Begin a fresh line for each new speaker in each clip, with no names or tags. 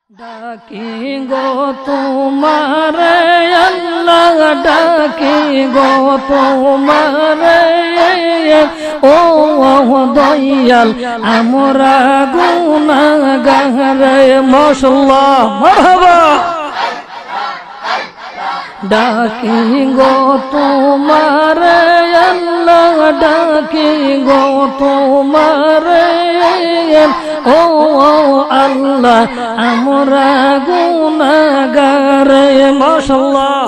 ডাকি গো তোমারে আল্লাহ ডাকি গো তোমারে ও দয়াল আমরা গুনাহগার মাশাআল্লাহ মারহাবা ডাকি গো তোমারে আল্লাহ ডাকি গো তোমারে ও আল্লাহ আমরা গুনাহগার মাশাআল্লাহ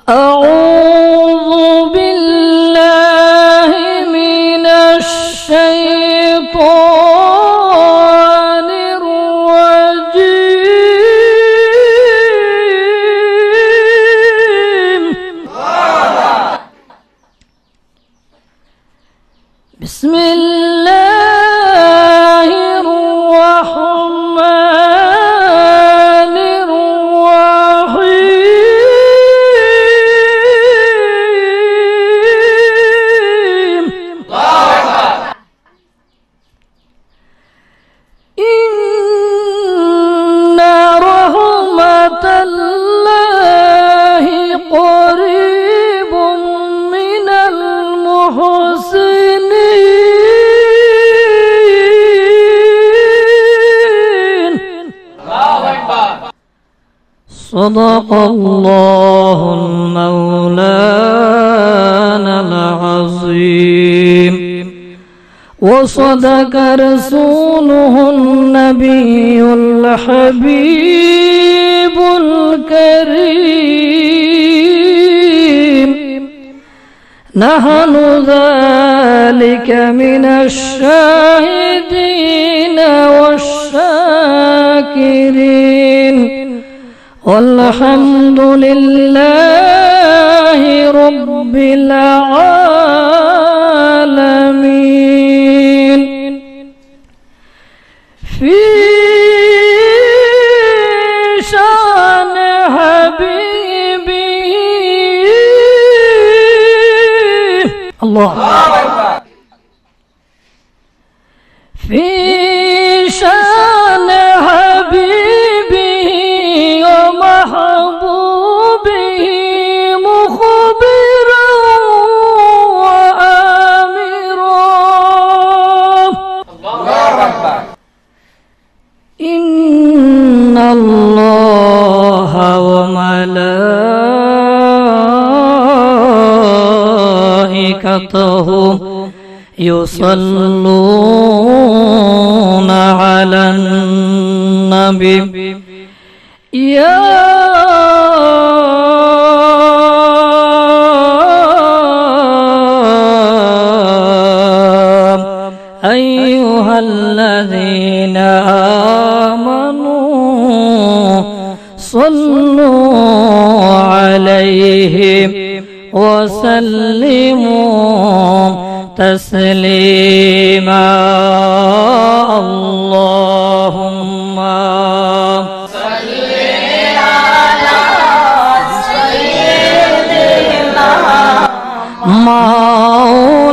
আউযু বিল্লাহি মিনাশ শাইতানির রাজীম বিসমিল্লাহ صدق الله المولانا العظيم وصدق رسوله النبي الحبيب الكريم نحن ذلك من الشاهدين والشاكرين والحمد لله رب العالمين في شان حبيبي الله في شان حبيبي ومحبوبه مخبرا وآمرا الله أكبر إن الله وملائكته يصلون على النبي يا أيها الذين آمنوا صلوا عليه وسلموا تسليما اللهم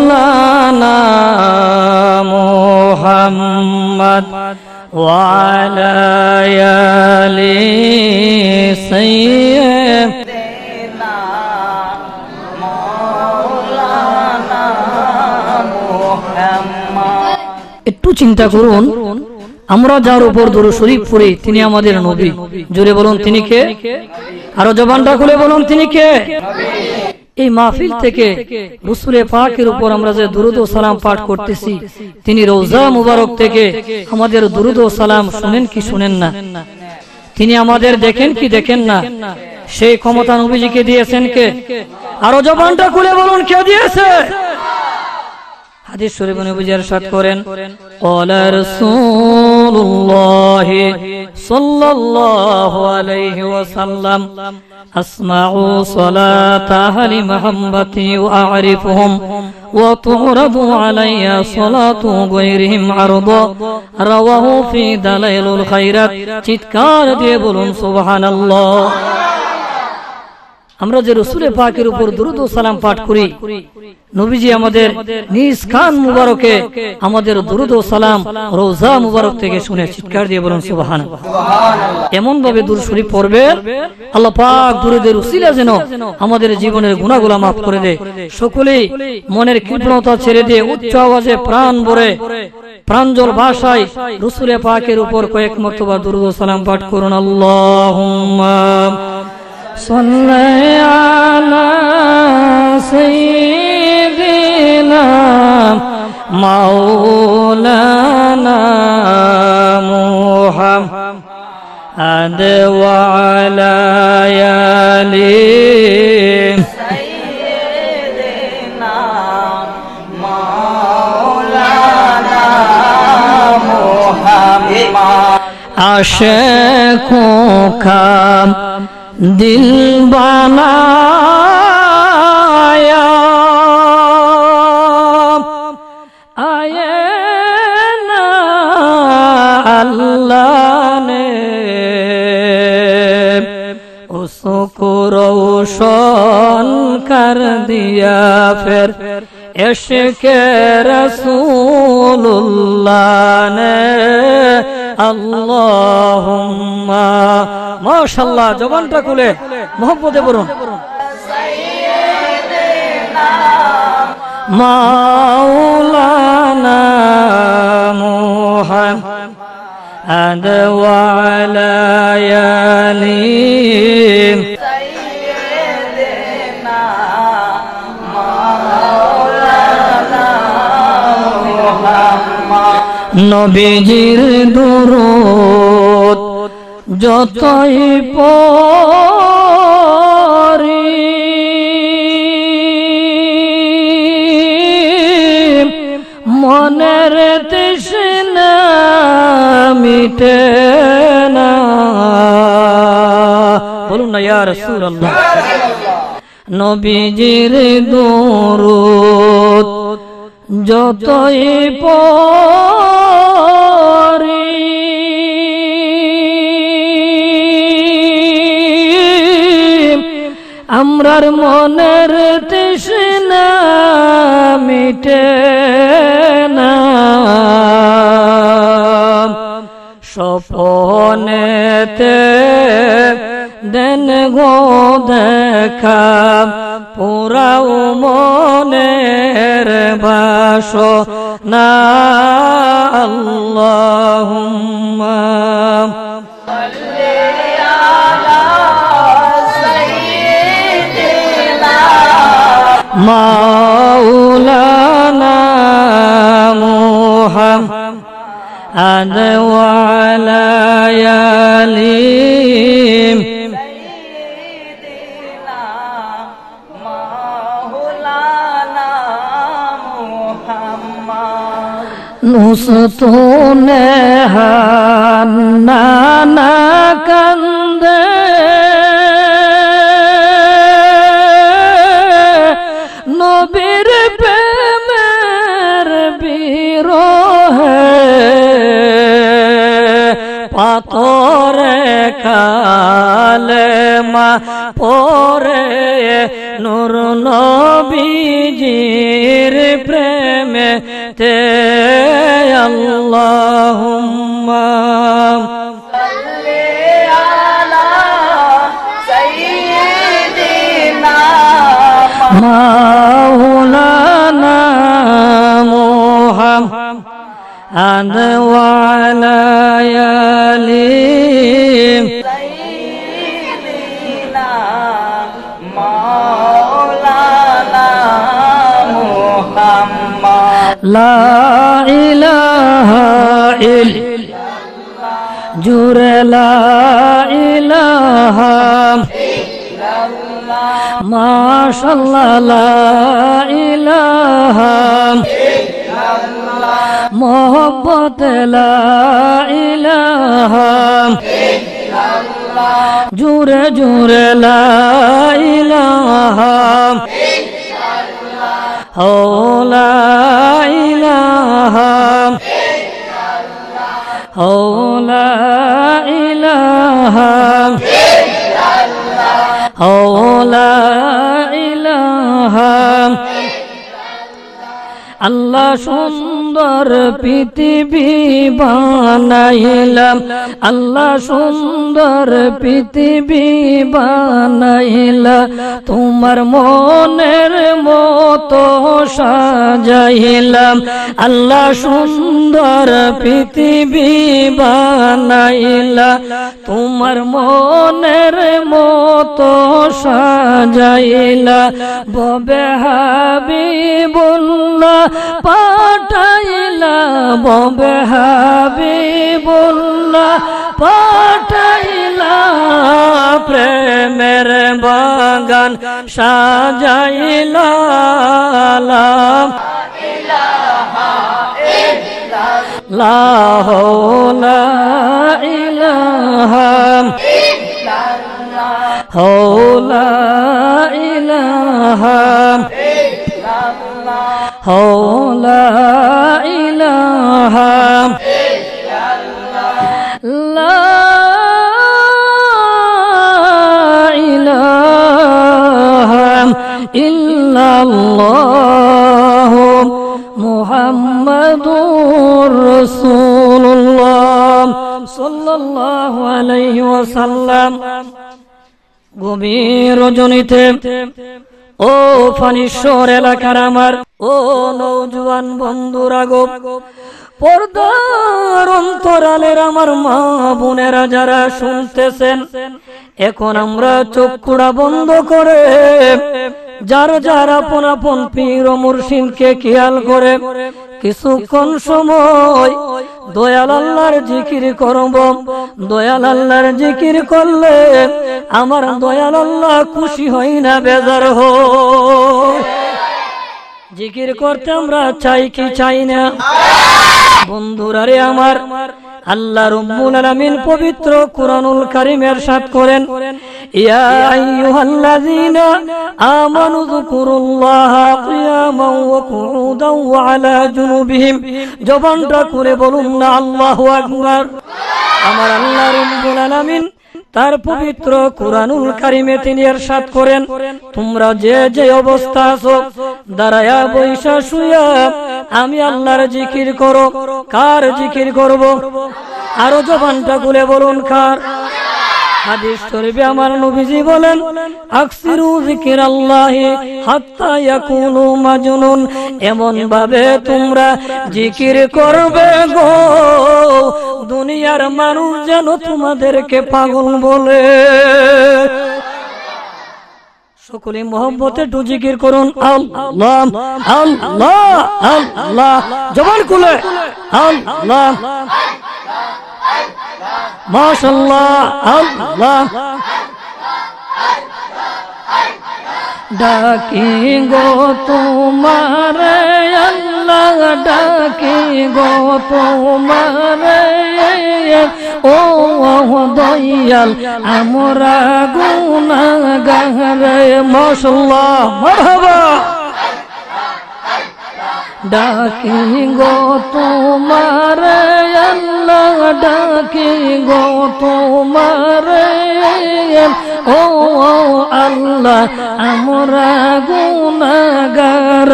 مولانا محمد وعلى آل سيدنا مولانا محمد একটু চিন্তা করুন আমরা যার উপর দরুদ শরীফ পড়ি তিনি আমাদের নবী জোরে বলুন তিনি কে আরো জবানটা খুলে বলুন তিনি কে এই মাহফিল থেকে রাসূলে পাকের উপর আমরা যে দরুদ ও সালাম পাঠ করতেছি তিনি রওজা মুবারক থেকে আমাদের দরুদ ও সালাম শুনেন কি শুনেন না তিনি আমাদের দেখেন কি দেখেন না সেই ক্ষমতা নবীজিকে দিয়েছেন কে আরো জবানটা খুলে বলুন কে দিয়েছে হাদিস শরীফে নবীজি ইরশাদ করেন ক্বালা রাসূলুল্লাহ সাল্লাল্লাহু আলাইহি ওয়াসাল্লাম আসমাউ সালাত আহলি মুহাম্মাতি ওয়া আরিফুহুম ওয়া তুরাদু আলাইয়া সালাতু গায়রিহিম আরদা রাওয়াহু ফি দালাইলুল খায়রাত চিৎকার দিয়ে বলুন সুবহানাল্লাহ আমরা যে রাসূলে পাকের উপর দুরূদ ও সালাম পাঠ করি, নবীজি আমাদের নিজ কান মুবারকে আমাদের দুরূদ ও সালাম রওজা মুবারক থেকে শুনে চিৎকার দিয়ে বলুন সুবহানাল্লাহ। এমন ভাবে দুরূদ শরীফ পড়বেন আল্লাহ পাক দুরূদের উসিলা যেন আমাদের জীবনের গুনাহগুলো মাফ করে দেয়। সকলেই মনের কৃপণতা ছেড়ে দিয়ে উচ্চ আওয়াজে প্রাণ ভরে প্রাঞ্জল ভাষায় রাসূলে পাকের উপর কয়েক মর্তবা দুরূদ ও সালাম পাঠ করুন। আল্লাহুম্মা সাল্লি আলা সাইয়্যিদিনা মাওলানা মুহাম্মাদ ওয়া আলা আলি সাইয়্যিদিনা মাওলানা মুহাম্মাদ আশিকোं का दिल बनाया आए ना अल्लाह ने उसको रोशन कर दिया फिर इश्क़ रसूलुल्लाह ने আল্লাহুম্মা মাশাআল্লাহ জবানটা খুলে মোহব্বতে বলুন সাইয়্যিদিনা মাওলানা মুহাম্মাদ ওয়া আলা আলি সাইয়্যিদিনা মাওলানা মুহাম্মাদ নবীজির দুরূদ যতই পড়ি মনের তৃষ্ণা মিটে না। বলুন না ইয়া রাসূলুল্লাহ। নবীজির দুরূদ যতই পড়ি আমরার মনের তৃষ্ণা মিটে না। স্বপ্নেতে দেন গো দেখা পুরাও মনের বাসনা। আল্লাহুম্মা সাল্লি আলা সাইয়্যিদিনা মাওলানা মুহাম্মাদ ওয়া আলা আলি নুসতুনে হান্নানা কান্দে নবীর প্রেমের বিরহে পাথরে কালেমা পরে নূর নবীজির প্রেমে তে আল্লাহুম্মা সাল্লি আলা সাইয়্যিদিনা মাওলানা মুহাম্মাদ ওয়া আলা আলি সাইয়্যিদিনা মাওলানা মুহাম্মাদ লা ইলাহা ইল্লাল্লাহ জুরে লা ইলাহা ইল্লাল্লাহ মাশাআল্লাহ লা ইলাহা ইল্লাল্লাহ মোহব্বত লা ইলাহা ইল্লাল্লাহ জুরে জুরে লা ইলাহা ইল্লাল্লাহ ও লা ইলাহা ইল্লাল্লাহ ও লা ইলাহা ইল্লাল্লাহ লা ইলাহা আল্লাহ সুন্দর পৃথিবী বানাইলাম, আল্লাহ সুন্দর পৃথিবী বানাইলা, তোমার মনের মতো সাজাইলাম। আল্লাহ সুন্দর পৃথিবী বানাইলা, তোমার মনের মতো সাজাইলা। ববে হাবিবুল্লাহ পাঠাইলা, ববে হাবিবুল্লাহ পাঠাইলা, প্রেমের বাগান সাজাইলা। লা ইলাহা ইল্লাল্লাহ, লা ইলাহা ইল্লাল্লাহ, লা ইলাহা লা ইলাহা লা ইলাহা ইল্লাল্লাহ মুহাম্মাদুর রাসূলুল্লাহ সাল্লাল্লাহু আলাইহি ওয়াসাল্লাম। গভীর রজনীতে ও ফানিশ্বর এলাকার আমার ও নওজোয়ান বন্ধুরা গো, পর্দার অন্তরালের আমার মা বোনেরা যারা শুনতেছেন, এখন আমরা চক্ষুড়া বন্ধ করে যার যার আপন আপন পীর ও মুর্শিদকে খেয়াল করে কিছুক্ষণ সময় দয়াল আল্লাহর জিকির করব। দয়াল আল্লাহর জিকির করলে আমার দয়াল আল্লাহ খুশি হই না বেজার হয়। জিকির করতে আমরা চাই কি চাই না? বন্ধুরা রে আমার, আল্লাহ রাব্বুল আলামিন পবিত্র কুরআনুল কারীম ইরশাদ করেন, ইয়া আইয়ুহাল্লাযীনা আমানু যকুরুল্লাহা কিয়ামান ওয়া কুউদান ওয়া আলা জুনুবিহিম। জবানটা করে বলুন না আল্লাহু আকবার। আমার আল্লাহ রাব্বুল আলামিন তার পবিত্র কুরআনুল কারীমে তিনি ইরশাদ করেন, তোমরা যে যে অবস্থা আছো, দাঁড়ায়া বইসা শুয়া আমি আল্লাহর জিকির করো। কার জিকির করব? আরো জবানটা খুলে বলুন কার? হাদিস শরীফে আমার নবীজি বলেন, আকসিরু যিকিরাল্লাহি হাত্তা ইয়াকুনু মাজনুন। এমন ভাবে তোমরা জিকির করবে গো, দুনিয়ার মানুষ যেন তোমাদেরকে পাগল বলে। সকলে মোহব্বতে একটু জিকির করুন, আল্লাহ আল্লাহ আল্লাহ। জবান খুলে আল্লাহ মাশাআল্লাহ আল্লাহ। ডাকি গো তোমারে আল্লাহ, ডাকি গো তোমারে ও দয়াল আমরা গুনাহগার। মাশাআল্লাহ মারহাবা। ডাকি গো তোমারে আল্লাহ, ডাকি গো তোমারে ও আল্লাহ আমরা গুনাহগার।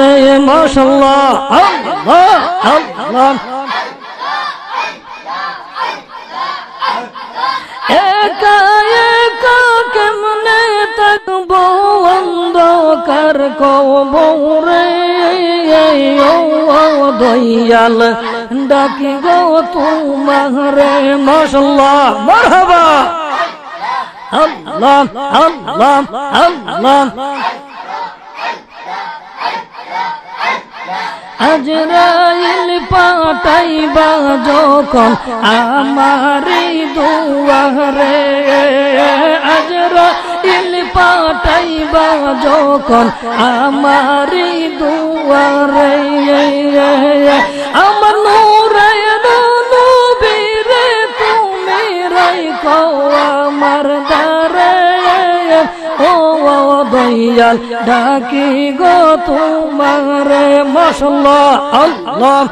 মাশাআল্লাহ আল্লাহ আল্লাহ। একা একা কেমনে থাকবো অন্ধকার কবরে ও দয়াল, ডাকি গো তোমারে। মাশাআল্লাহ মারহাবা। আল্লাহ আল্লাহ আল্লাহ। আজরাইল পাঠাইবা যখন আমারি দুয়ারে, আজরাইল পাঠাইবা যখন আমারি দুয়ারে, আমার নূরের নবীরে তুমি রাইখো আমার দ্বারে ও দয়াল, ডাকি গো তোমারে। মাশাআল্লাহ আল্লাহ।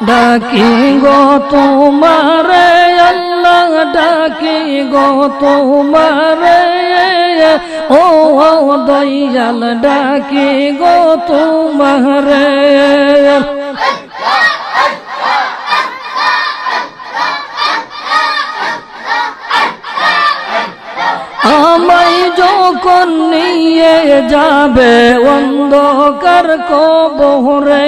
ডাকি গো তোমারে আল্লাহ ডাকি গো তোমারে ও দয়াল ডাকি গো তোমারে আমায় যখন নিয়ে যাবে অন্ধকার কবরে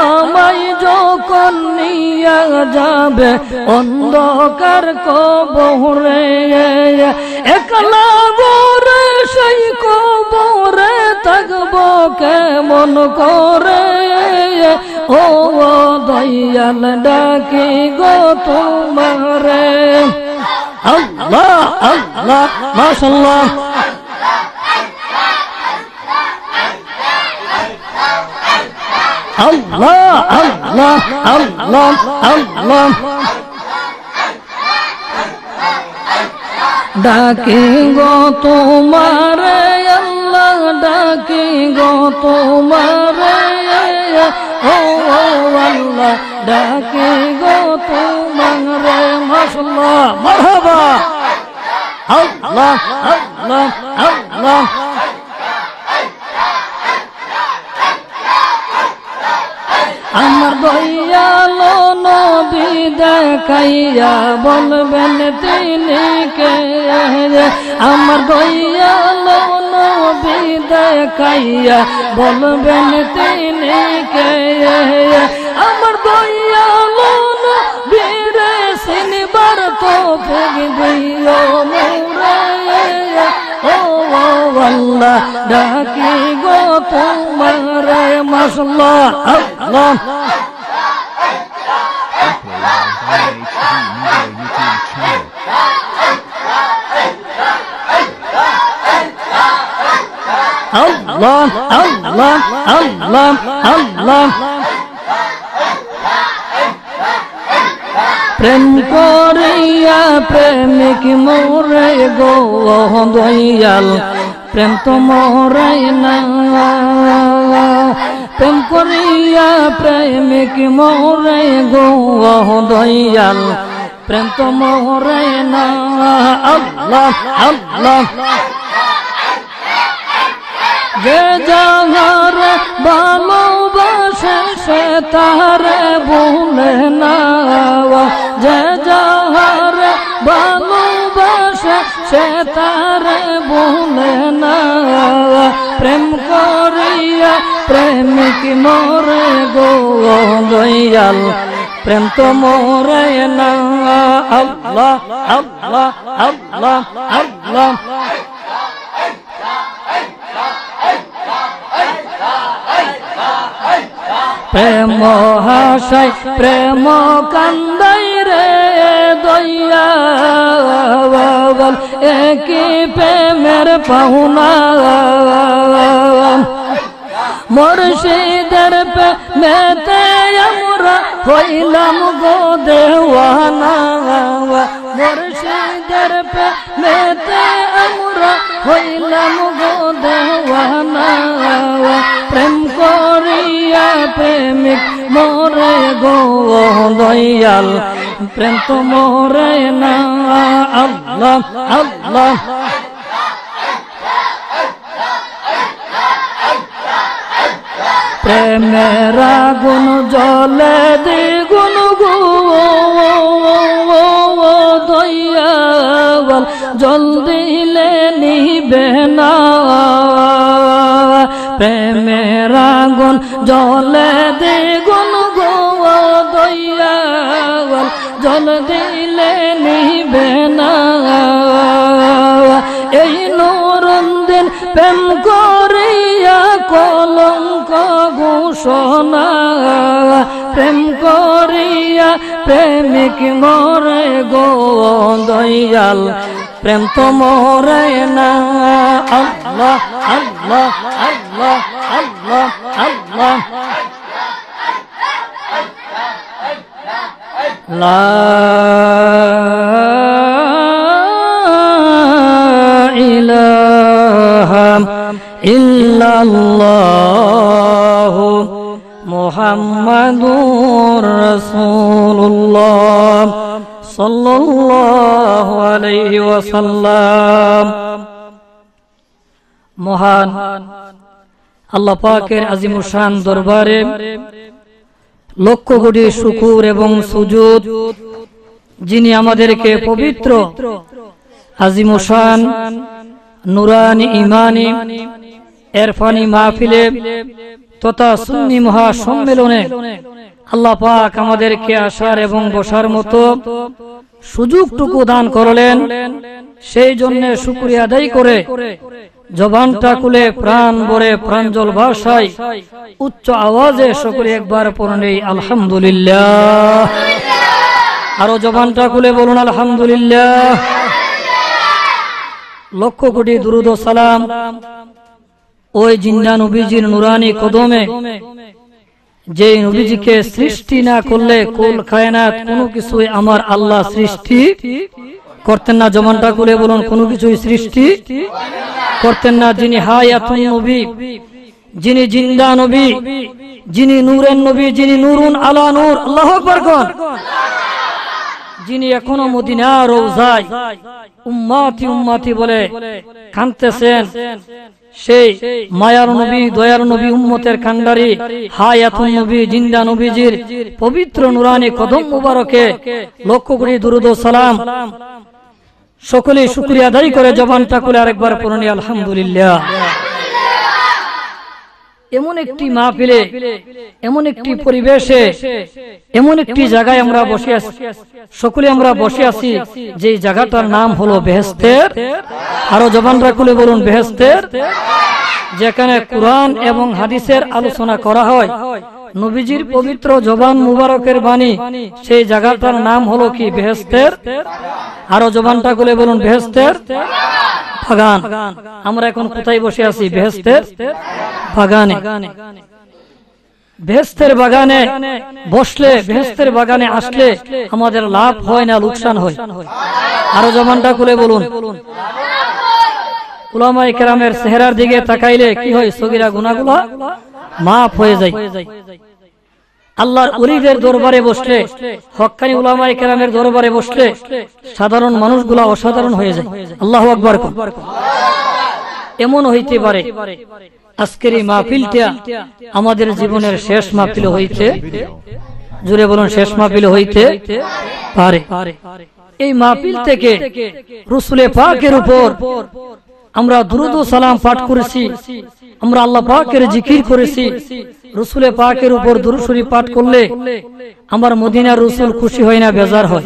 আমায় যখন নিয়ে যাবে অন্ধকার কবরে একলা গোরে সেই কবরে থাকবো কেমন করে ও দয়াল ডাকি গো তোমারে আল্লাহ আল্লাহ মাশাআল্লাহ আল্লাহ আল্লাহ আল্লাহ আল্লাহ ডাকি গো তোমারে আল্লাহ ডাকি গো তোমারে ও আল্লাহ ডাকি গো তোমারে মাশাআল্লাহ মারহাবা আল্লাহ আল্লাহ আল্লাহ আমার দয়ালো নবী দেখাইয়া বলবেন তিনি কে আমার দয়ালো নবী দেখাইয়া বলবেন তিনি কে আমার দয়ালো নবী রে সিনবার তো দিও মোরে ও আল্লাহ ডাকি গো তোমারে মাশাআল্লাহ আল্লাহ আল্লাহ আল্লাহ আল্লাহ আল্লাহ প্রেম করিয়া প্রেমিক মোরে গো দয়াল প্রেম তো মোরে না প্রেম করিয়া প্রেমিক মোরে গো দয়াল প্রেম তো মোরে না আল্লাহ আল্লাহ যে যাহার ভালোবাসে সে তারে ভুলে না যে যাহার ভালোবাসে সে তারে ভুলে না প্রেম করিয়া প্রেমিক মোরে গো দয়াল প্রেম তো মোরে না আল্লাহ আল্লাহ আল্লাহ আল্লাহ প্রেম হাসাই প্রেম কান্দাই রে দয়াল একই প্রেমের পাহুনা মুর্শিদের প্রেমেতে আমরা হইলাম গো দেওয়ানা মুর্শিদের প্রেমেতে আমরা হইলাম গো দেওয়ানা প্রেম করিয়া প্রেমিক মোরে গো দয়াল প্রেম তো মোরে না আল্লাহ আল্লাহ প্রেমের আগুন জ্বলে দ্বিগুণ গো দয়াল জল দিলে নিবে না প্রেমের আগুন জ্বলে দ্বিগুণ গো দয়াল জল দিলে নিবে না এই নুরুদ্দিন প্রেম করিয়া কলঙ্ক ঘোষণা প্রেম করিয়া প্রেমিক মোরে গো দয়াল প্রেম তো মোরে না আল্লাহ আল্লাহ আল্লাহ আল্লাহ আল্লাহ লা ইলাহা ইল্লাল্লাহু মুহাম্মাদুর রাসূলুল্লাহ সাল্লাল্লাহু আলাইহি ওয়াসাল্লাম। মহান আল্লাহ পাকের আজিমুশান দরবারে লক্ষ কোটি শুকর এবং সুজুদ, যিনি আমাদেরকে পবিত্র আজিমুশান নুরানি ইমানি এরফানি মাহফিলে তথা সুন্নি মহা সম্মেলনে আল্লাহ পাক আমাদেরকে আসার এবং বসার মতো সুযোগটুকু দান করলেন। সেই জন্য শুকরিয়া আদায় করে জবানটা খুলে প্রাণ ভরে প্রাঞ্জল ভাষায় উচ্চ আওয়াজে সকলে একবার পড়ে আলহামদুলিল্লাহ। আরো জবানটা খুলে বলুন আলহামদুলিল্লাহ। লক্ষ কোটি দুরুদ ও সালাম ওই জিন্দা নবীজির নুরানি কদমে, যে নবীজিকে সৃষ্টি না করলে কুল কায়নাত কোনো কিছুই আমার আল্লাহ সৃষ্টি করতেন না। জবানটা খুলে বলুন কোনো কিছুই সৃষ্টি করতেন না। যিনি হায়াতুন নবী, যিনি জিন্দা নবী, যিনি নূরের নবী, যিনি নূরুন আলা নূর, আল্লাহু আকবার কোন, যিনি এখনো মদিনা রওজায় উম্মতি উম্মতি বলে কাঁদতেছেন, সেই মায়ার নবী, দয়ার নবী, উম্মতের কান্ডারি হায়াতুন নবী, জিন্দা নবীজির পবিত্র নুরানি কদম মুবারকে লক্ষ কোটি দুরুদ ও সালাম সকলেই শুকরিয়া আদায় করে জবানটা খুলে আরেকবার পড়ুন আলহামদুলিল্লাহ। এমন একটি মাহফিলে, এমন একটি পরিবেশে, এমন একটি জায়গায় আমরা বসে আছি, সকলে আমরা বসে আছি, যে জায়গাটার নাম হলো বেহেশতের। আরো জবানটা খুলে বলুন বেহেশতের। যেখানে কোরআন এবং হাদিসের আলোচনা করা হয়, নবীজির পবিত্র জবান মুবারকের বাণী, সেই জায়গাটার নাম হলো কি বেহেশতের। আরো জবানটা খুলে বলুন বেহেশতের বাগান। আমরা এখন কোথায় বসে আছি? বেহেশতের বাগানে। বেহেশতের বাগানে বসলে, বেহেশতের বাগানে আসলে আমাদের লাভ হয় না লোকসান হয়? আরো জবানটা খুলে বলুন। উলামায়ে কেরামের চেহারার দিকে তাকাইলে কি হয়? সগীরা গুনাহগুলো মাফ হয়ে যায়। আল্লাহর ওলিদের দরবারে বসলে, হক্কানি উলামায়ে কেরামের দরবারে বসলে সাধারণ মানুষগুলা অসাধারণ হয়ে যায়। আল্লাহু আকবার। এমন হইতে পারে আজকের এই মাহফিলটা আমাদের জীবনের শেষ মাহফিল হইতে, জুড়ে বলুন শেষ মাহফিল হইতে পারে। এই মাহফিল থেকে রাসূলে পাকের উপর আমরা দুরূদ ও সালাম পাঠ করেছি, আমরা আল্লাহ পাকের জিকির করেছি। রাসূলে পাকের উপর দুরূদ শরীফ পাঠ করলে আমার মদিনার রাসূল খুশি হয় না, বেজার হয়?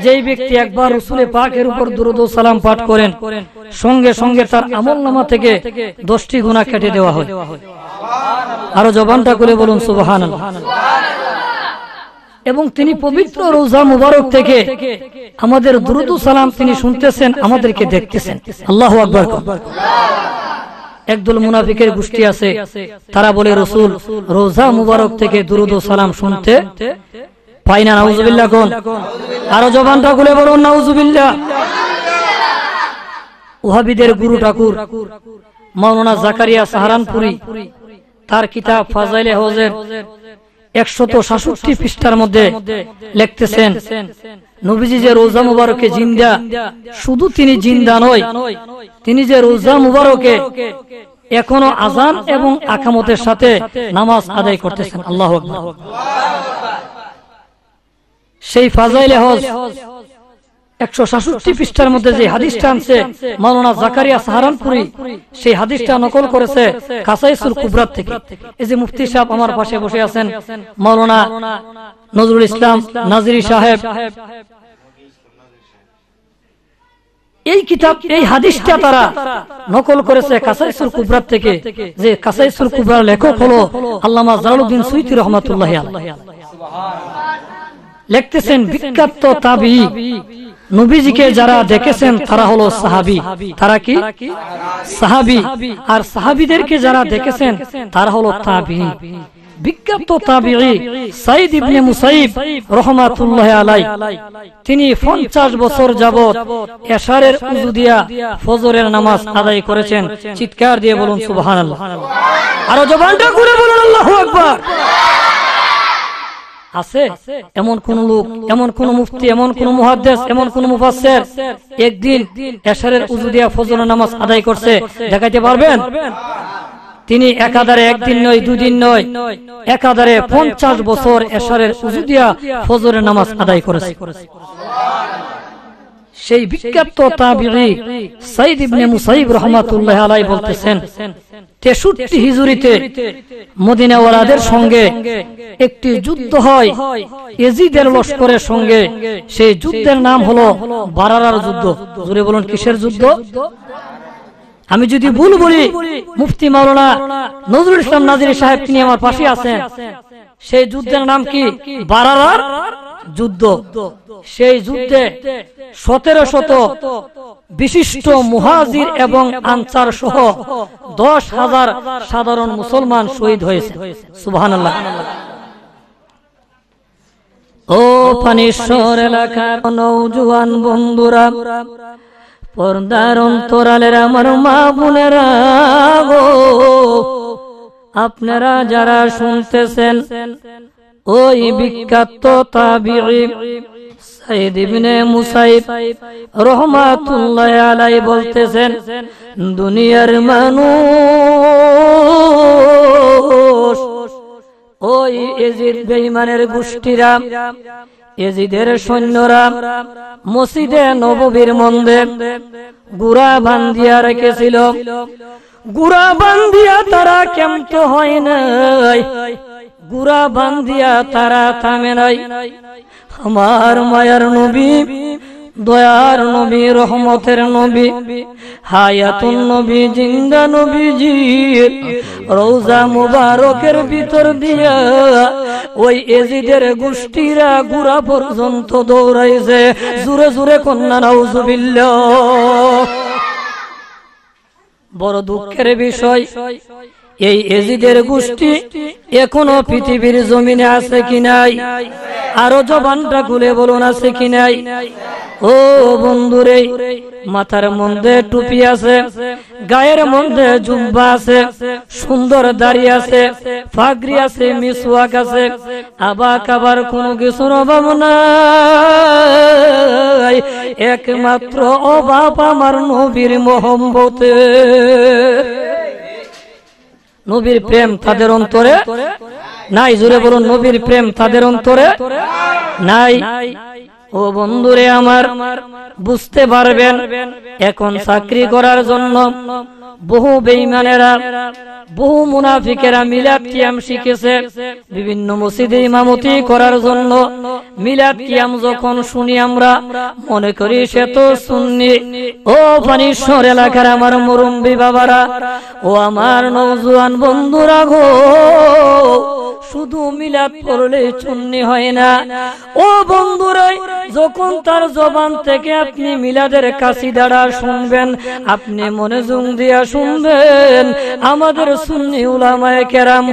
যেই ব্যক্তি একবার রাসূলে পাকের উপর দুরূদ ও সালাম পাঠ করেন, সঙ্গে সঙ্গে তার আমলনামা থেকে 10টি গুনাহ কেটে দেওয়া হয়। আরো জবানটা করে বলুন সুবহানাল্লাহ। এবং তিনি পবিত্র রওজা মুবারক থেকে আমাদের দুরূদ ও সালাম তিনি শুনতেছেন, আমাদেরকে দেখতেছেন। আল্লাহু আকবার। একদল মুনাফিকের গোষ্ঠী আছে, তারা বলে রাসূল রওজা মুবারক থেকে দুরূদ ও সালাম শুনতে পাই না। নাউজুবিল্লাহ কোন। আরো জবানটা খুলে বলুন নাউজুবিল্লাহ। ওহাবীদের গুরু ঠাকুর মাওলানা জাকারিয়া সাহারানপুরি তার কিতাব ফাজাইলে হজের 167 পৃষ্ঠার মধ্যে লিখতেছেন, নবীজি যে রোজা মুবারকে জিন্দা, শুধু তিনি জিন্দা নয়, তিনি যে রোজা মুবারকে এখনো আজান এবং আকামতের সাথে নামাজ আদায় করতেছেন। আল্লাহু আকবার। সেই ফাজাইলে হজ 167 পৃষ্ঠার মধ্যে যে হাদিসটা আনছে মাওলানা জাকারিয়া সাহারানপুরি, সেই হাদিসটা নকল করেছে কাসাইসুল কুবরা থেকে। এই যে মুফতি সাহেব আমার পাশে বসে আছেন, মাওলানা নজরুল ইসলাম নাজিরি সাহেব, এই কিতাব, এই হাদিসটা তারা নকল করেছে কাসাইসুল কুবরা থেকে। যে কাসাইসুল কুবরার লেখক হলো আল্লামা জালালউদ্দিন সুয়ুতী রাহমাতুল্লাহি আলাইহি। লিখতেছেন, বিখ্যাত তাবী নবীজিকে যারা দেখেছেন তারা হলো সাহাবী। তারা কি? সাহাবী। আর সাহাবীদেরকে যারা দেখেছেন তারা হলো তাবী। বিখ্যাত তাবিঈ সাইদ ইবনে মুসাইব রাহমাতুল্লাহি আলাইহি, তিনি 50 বছর যাবত এশারের উযু দিয়া ফজরের নামাজ আদায় করেছেন। চিৎকার দিয়ে বলুন সুবহানাল্লাহ। আর জবানটা খুলে বলুন আল্লাহু আকবার। আছে এমন কোন লোক, এমন কোন মুফতি, এমন কোন মুহাদ্দিস, এমন কোন মুফাসসির একদিন এশারের উযু দিয়া ফজরের নামাজ আদায় করছে? দেখাইতে পারবেন? তিনি একাধারে একদিন নয়, দুদিন নয়, একাধারে 50 বছর এশারের উযু দিয়া ফজরের নামাজ আদায় করেছে। সেই বিখ্যাত তাবিঈ সাইদ ইবনে মুসাইব রাহমাতুল্লাহি আলাইহি বলতেছেন, 63 হিজরিতে মদিনাওয়ালাদের সঙ্গে একটি যুদ্ধ হয় ইয়াজিদের লস্করের সঙ্গে। সেই যুদ্ধের নাম হলো বারারার যুদ্ধ। জোরে বলুন, কিসের যুদ্ধ? আমি যদি ভুল বলি, মুফতি মাওলানা নজরুল ইসলাম নাজিরি সাহেব তিনি আমার পাশে আছেন। সেই যুদ্ধের নাম কি? বারারার যুদ্ধ। সেই যুদ্ধে 1700 বিশিষ্ট মুহাজির এবং আনসার সহ 10,000 সাধারণ মুসলমান শহীদ হয়েছে। সুবহানাল্লাহ। ও পানিশ্বর এলাকার নওজোয়ান বন্ধুরা, পর্দার অন্তরালের আমার মা বোনেরা গো, আপনারা যারা শুনতেছেন, ওই বিখ্যাত তাবিঈ সাইদ ইবনে মুসাইব রাহমাতুল্লাহি আলাইহি বলতেছেন, দুনিয়ার মানুষ ওই ইয়াজিদ বেঈমানের গোষ্ঠীরা, ইয়াজিদের সৈন্যরা মসজিদে নববীর মধ্যে গুড়া বান্ধিয়া রেখেছিল। গুড়া বান্ধিয়া তারা ক্ষান্ত হয় নাই, গুড়া বান্ধিয়া তারা থামে নাই। আমার মায়ার নবী, দয়ার নবী, রহমতের নবী, হায়াতুন নবী, জিন্দা নবীজির রওজা মুবারকের ভিতর দিয়া ওই ইয়াজিদের গোষ্ঠীরা গুড়া পর্যন্ত দৌড়াইছে। জোরে জোরে কন্যা নাউজুবিল্লাহ। বড় দুঃখের বিষয়, এই ইয়াজিদের গোষ্ঠী এখনো পৃথিবীর জমিনে আছে কি নাই? আরো জবানটা খুলে বলুন, আছে কি নাই? ও বন্ধুরে, মাথার মধ্যে টুপি আছে, গায়ের মধ্যে জুব্বা আছে, সুন্দর দাড়ি আছে, পাগড়ি আছে, মিসওয়াক আছে, আবার কোনো কিছুর অভাব নাই। একমাত্র অভাব আমার নবীর মোহাম্মতে। নবীর প্রেম তাদের অন্তরে নাই। জোরে বলুন, নবীর প্রেম তাদের অন্তরে নাই। ও বন্ধুরে আমার, বুঝতে পারবেন, এখন চাকরি করার জন্য বহু বেঈমানেরা, বহু মুনাফিকেরা মিলাদ কিয়াম শিখেছে। বিভিন্ন মসজিদে ইমামতি করার জন্য মিলাদ কিয়াম যখন শুনি আমরা মনে করি সে তো সুন্নি। ও পানিশ্বর এলাকার আমার মুরব্বি বাবারা, ও আমার নওজোয়ান বন্ধুরা গো, শুধু মিলাদ পড়লে সুন্নি হয় না। ও বন্ধুরা, যখন তার জবান থেকে আপনি মিলাদের কাসিদাটা শুনবেন, আপনি মনোযোগ দিয়া শুনবেন, আমাদের সুন্নি উলামায়ে কেরাম,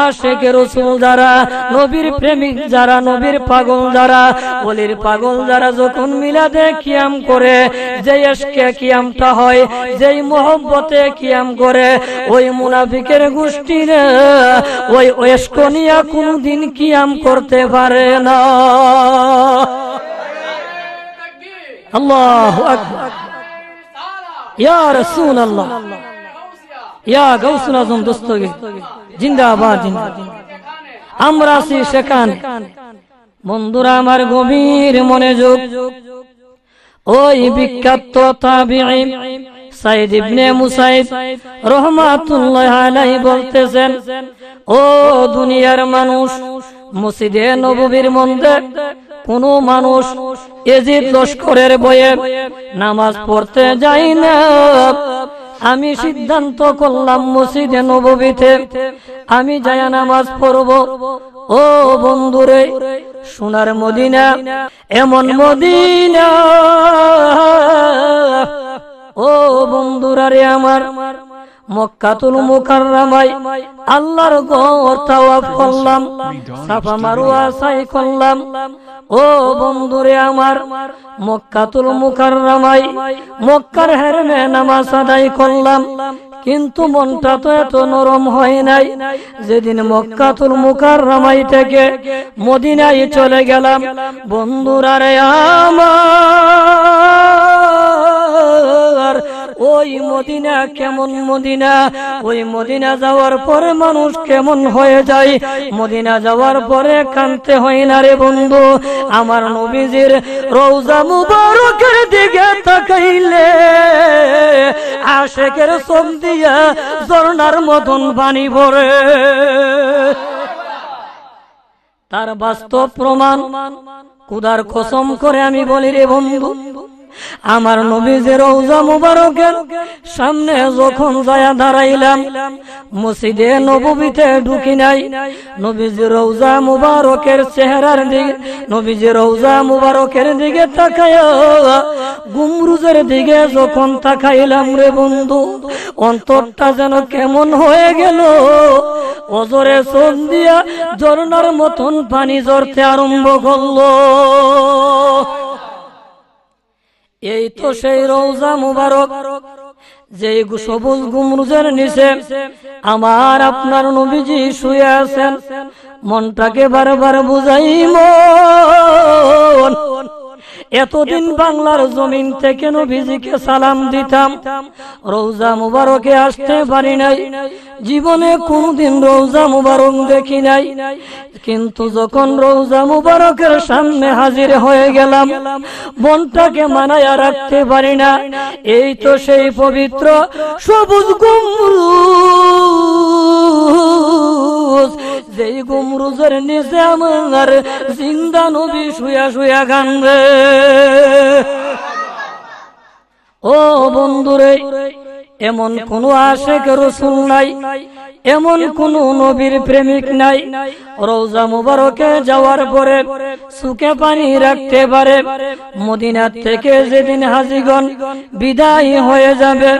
আশিকে রাসূল যারা, নবীর প্রেমিক যারা, নবীর পাগল যারা, ওলির পাগল যারা যখন মিলাদে কিয়াম করে, যে ইশকে কিয়ামটা হয়, যেই মোহব্বতে কিয়াম করে, ওই মুনাফিকের গোষ্ঠীরা ওই ইশক নিয়ে কোনদিন কিয়াম করতে পারে না। আল্লাহু আকবার। ইয়া রাসূলুল্লাহ, ইয়া গাউসুল আজম দস্তগীর জিন্দাবাদ, জিন্দাবাদ। আমরা আছি সেখানে। বন্ধুরা আমার, গভীর মনোযোগ। ওই বিখ্যাত তাবিঈ সাইদ ইবনে মুসাইব রাহমাতুল্লাহি আলাইহি বলতেছেন, ও দুনিয়ার মানুষ, মসজিদে নববীর মধ্যে কোন মানুষ ইয়াজিদ লস্করের ভয়ে নামাজ পড়তে যায় না। আমি সিদ্ধান্ত করলাম মসজিদে নববীতে আমি যায়া নামাজ পড়ব। ও বন্ধুরে, সোনার মদিনা, এমন মদিনা, ও বন্ধুরা রে আমার, মক্কাতুল মুকাররমায় আল্লাহর ঘর তাওয়াফ করলাম, সাফা মারওয়া সাই করলাম। ও বন্ধুরে আমার, মক্কাতুল মুকাররমায় মক্কার হেরমে নামাজ আদায় করলাম, কিন্তু মনটা তো এত নরম হয় নাই। যেদিন মক্কাতুল মুকাররমায় থেকে মদিনায় চলে গেলাম, বন্ধুরা রে আমার, ওই মদিনা কেমন মদিনা, ওই মদিনা যাওয়ার পরে মানুষ কেমন হয়ে যায়। মদিনা যাওয়ার পরে কাঁদতে হয় না রে বন্ধু। আমার নবীজির রওজা মুবারকের দিকে তাকাইলে আশেকের চোখ দিয়া ঝর্ণার মতন পানি পড়ে। তার বাস্তব প্রমাণ খোদার কসম করে আমি বলি রে বন্ধু, আমার নবীজির রওজা মুবারকের সামনে যখন যায় দাঁড়াইলাম, মসজিদে নববীতে ঢুকি নাই, নবীজির রওজা মুবারকের চেহারার দিকে, নবীজির রওজা মুবারকের দিকে তাকায়া গুমরুজের দিকে যখন তাকাইলাম রে বন্ধু, অন্তরটা যেন কেমন হয়ে গেল। অজরে চোখ দিয়া ঝর্ণার মতন পানি ঝরতে আরম্ভ করলো। এই তো সেই রওজা মুবারক, যে সবুজ গুমরুজের নিচে আমার আপনার নবীজি শুয়ে আছেন। মনটাকে বারবার বুঝাই, মন এতদিন বাংলার জমিন থেকে নবীজিকে সালাম দিতাম, রওজা মুবারকে আসতে পারি নাই, জীবনে কোনদিন রওজা মুবারক দেখি নাই। কিন্তু যখন রওজা মুবারকের সামনে হাজির হয়ে গেলাম, মনটাকে মানায়া রাখতে পারি না। এই তো সেই পবিত্র সবুজ গুমরুজ, যেই গুমরুজের নিচে আমার জিন্দা নবী শুয়া শুয়া কান্দে। ও বন্ধুরে, এমন কোন আশিক রাসূল নাই, এমন কোন নবীর প্রেমিক নাই রওজা মুবারকে যাওয়ার পরে সুকে পানি রাখতে পারে। মদিনা থেকে যেদিন হাজীগণ বিদায় হয়ে যাবে,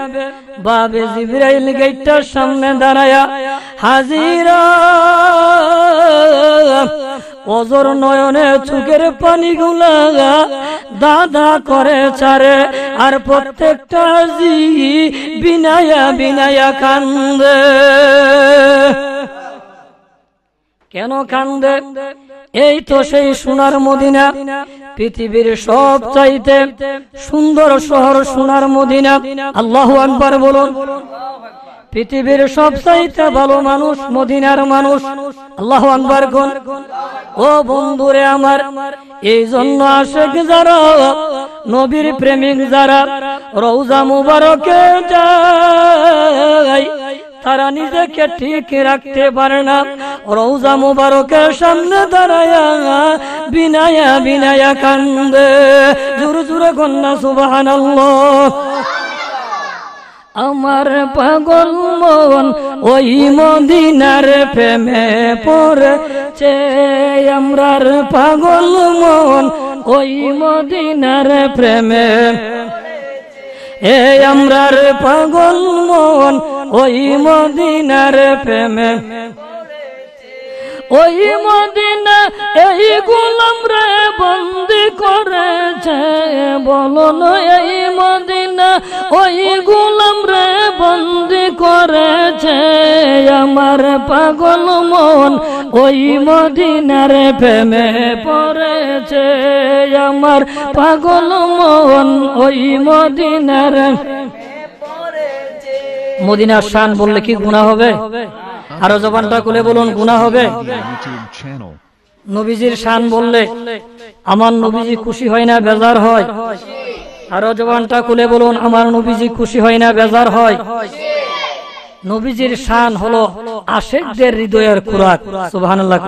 বাবে জিবরাইল গেটটার সামনে দাঁড়ায়া হাজিরা অজর নয়নে চোখের পানিগুলা দাদা করে চারে, আর প্রত্যেকটা হাজি বিনায়া বিনায়া কান্দে। কেন কান্দে? এই তো সেই সোনার মদিনা, পৃথিবীর সব চাইতে সুন্দর শহর সোনার মদিনা। আল্লাহু আকবার বলুন। পৃথিবীর সব চাইতে ভালো মানুষ মদিনার মানুষ। আল্লাহু আকবার কোন। ও বন্ধুরে আমার, এই জন্য আশিক যারা, নবীর প্রেমিক যারা রওজা মুবারকে যায়, তারা নিজেকে ঠিক রাখতে পারে না। রওজা মুবারকের সামনে দাঁড়ায়া বিনায়া বিনায়া কান্দে। জোরে জোরে কন্যা সুবহানাল্লাহ। আমার পাগল মন ওই মদিনার প্রেমে পড়েছে, আমরার পাগল মন ওই মদিনার প্রেমে, এ আমরার পাগল মন ওই মদিনার প্রেমে। ওই মদিনা এই গোলাম রে বন্দি করেছে, বলো না এই মদিনা ওই গোলাম রে বন্দি করেছে। আমার পাগল মন ওই মদিনার প্রেমে পড়েছে, আমার পাগল মন ওই মদিনার। মদিনার শান বললে কি গুনাহ হবে? আরো জবানটা খুলে বলুন, গুনাহ হবে? নবীজির শান বললে আমার নবীজি খুশি হয় না বেজার হয়? আরো জবানটা খুলে বলুন, আমার নবীজি খুশি হয় না বেজার হয়? নবীজির শান হলো আশিকদের হৃদয়ের খোরাক। সুবহানাল্লাহ।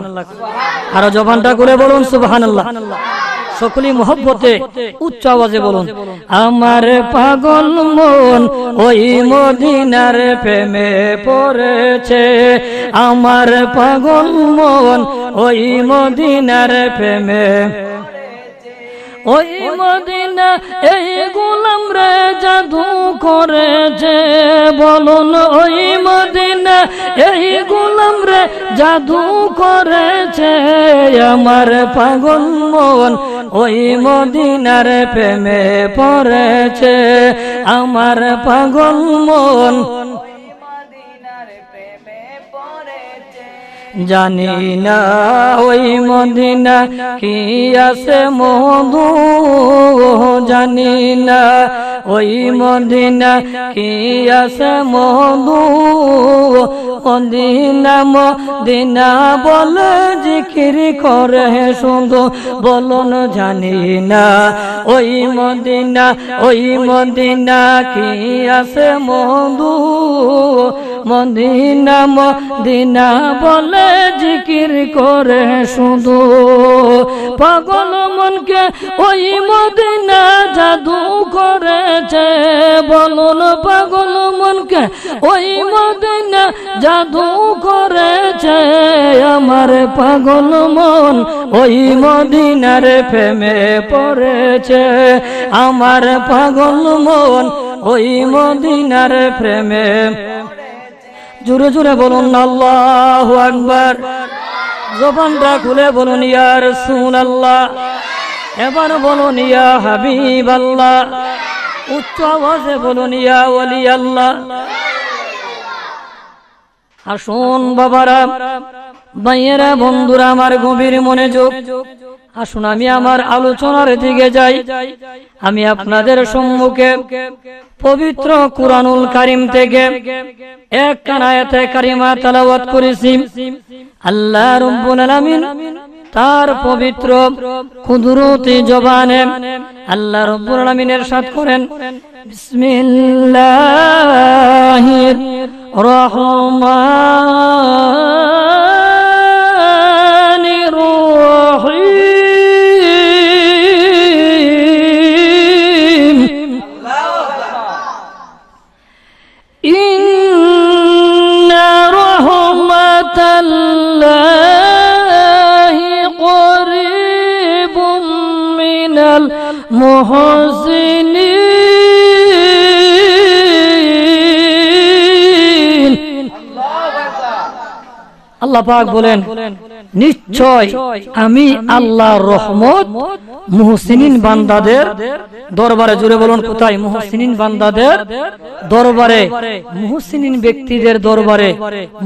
আরো জবানটা খুলে বলুন সুবহানাল্লাহ। সকলেই মহব্বতে উচ্চ আওয়াজে বলুন, আমার পাগল মন ওই মদিনার প্রেমে পড়েছে, আমার পাগল মন ওই মদিনার প্রেমে। ওই মদিনা এই গোলাম রে জাদু করেছে, বলুন ওই মদিনা এই গোলাম রে জাদু করেছে। আমার পাগল মন ওই মদিনার প্রেমে পড়েছে, আমার পাগল মন জানি না ওই মদিনা কি আছে মধু, জানি না ওই মদিনা কি আছে মধু। মদিনা মদিনা বলে জিকির করে শুধু, বলুন জানি না ওই মদিনা ওই মদিনা কি আছে মধু। মদিনা মদিনা বলে জিকির করে শুধু, পাগল মনকে ওই মদিনা জাদু করেছে, বলুন পাগল মনকে ওই মদিনা জাদু করেছে। আমার পাগল মন ওই মদিনার প্রেমে পড়েছে, আমার পাগল মন ওই মদিনার প্রেমে। জোরে জোরে বলুন আল্লাহু আকবার, জবানটা খুলে বলুন ইয়া রাসূলুল্লাহ, এবার বলুন ইয়া হাবিবাল্লাহ, উচ্চ আওয়াজে বলুন ইয়া ওলি আল্লাহ। আসুন বাবারা, ভাইয়েরা, বন্ধুরা আমার গভীর মনোযোগ, আসুন আমি আমার আলোচনার দিকে যাই। আমি আপনাদের সম্মুখে পবিত্র কুরআনুল কারীম থেকে এক আয়াতে কারিমা তেলাওয়াত করেছি। আল্লাহ রাব্বুল আলামিন তার পবিত্র কুদরতি জবানে আল্লাহ রাব্বুল আলামিন ইরশাদ করেন, বিসমিল্লাহির রহমানির রহিম, ইন্না রাহমাতাল্লাহি করিবুম মিনাল মুহসিনিন। আল্লাহ পাক বলেন, নিশ্চয় আমি আল্লাহর রহমত মুহসিনিন বান্দাদের দরবারে। জোরে বলুন কোথায়? মুহসিনিন বান্দাদের দরবারে, মুহসিনিন ব্যক্তিদের দরবারে।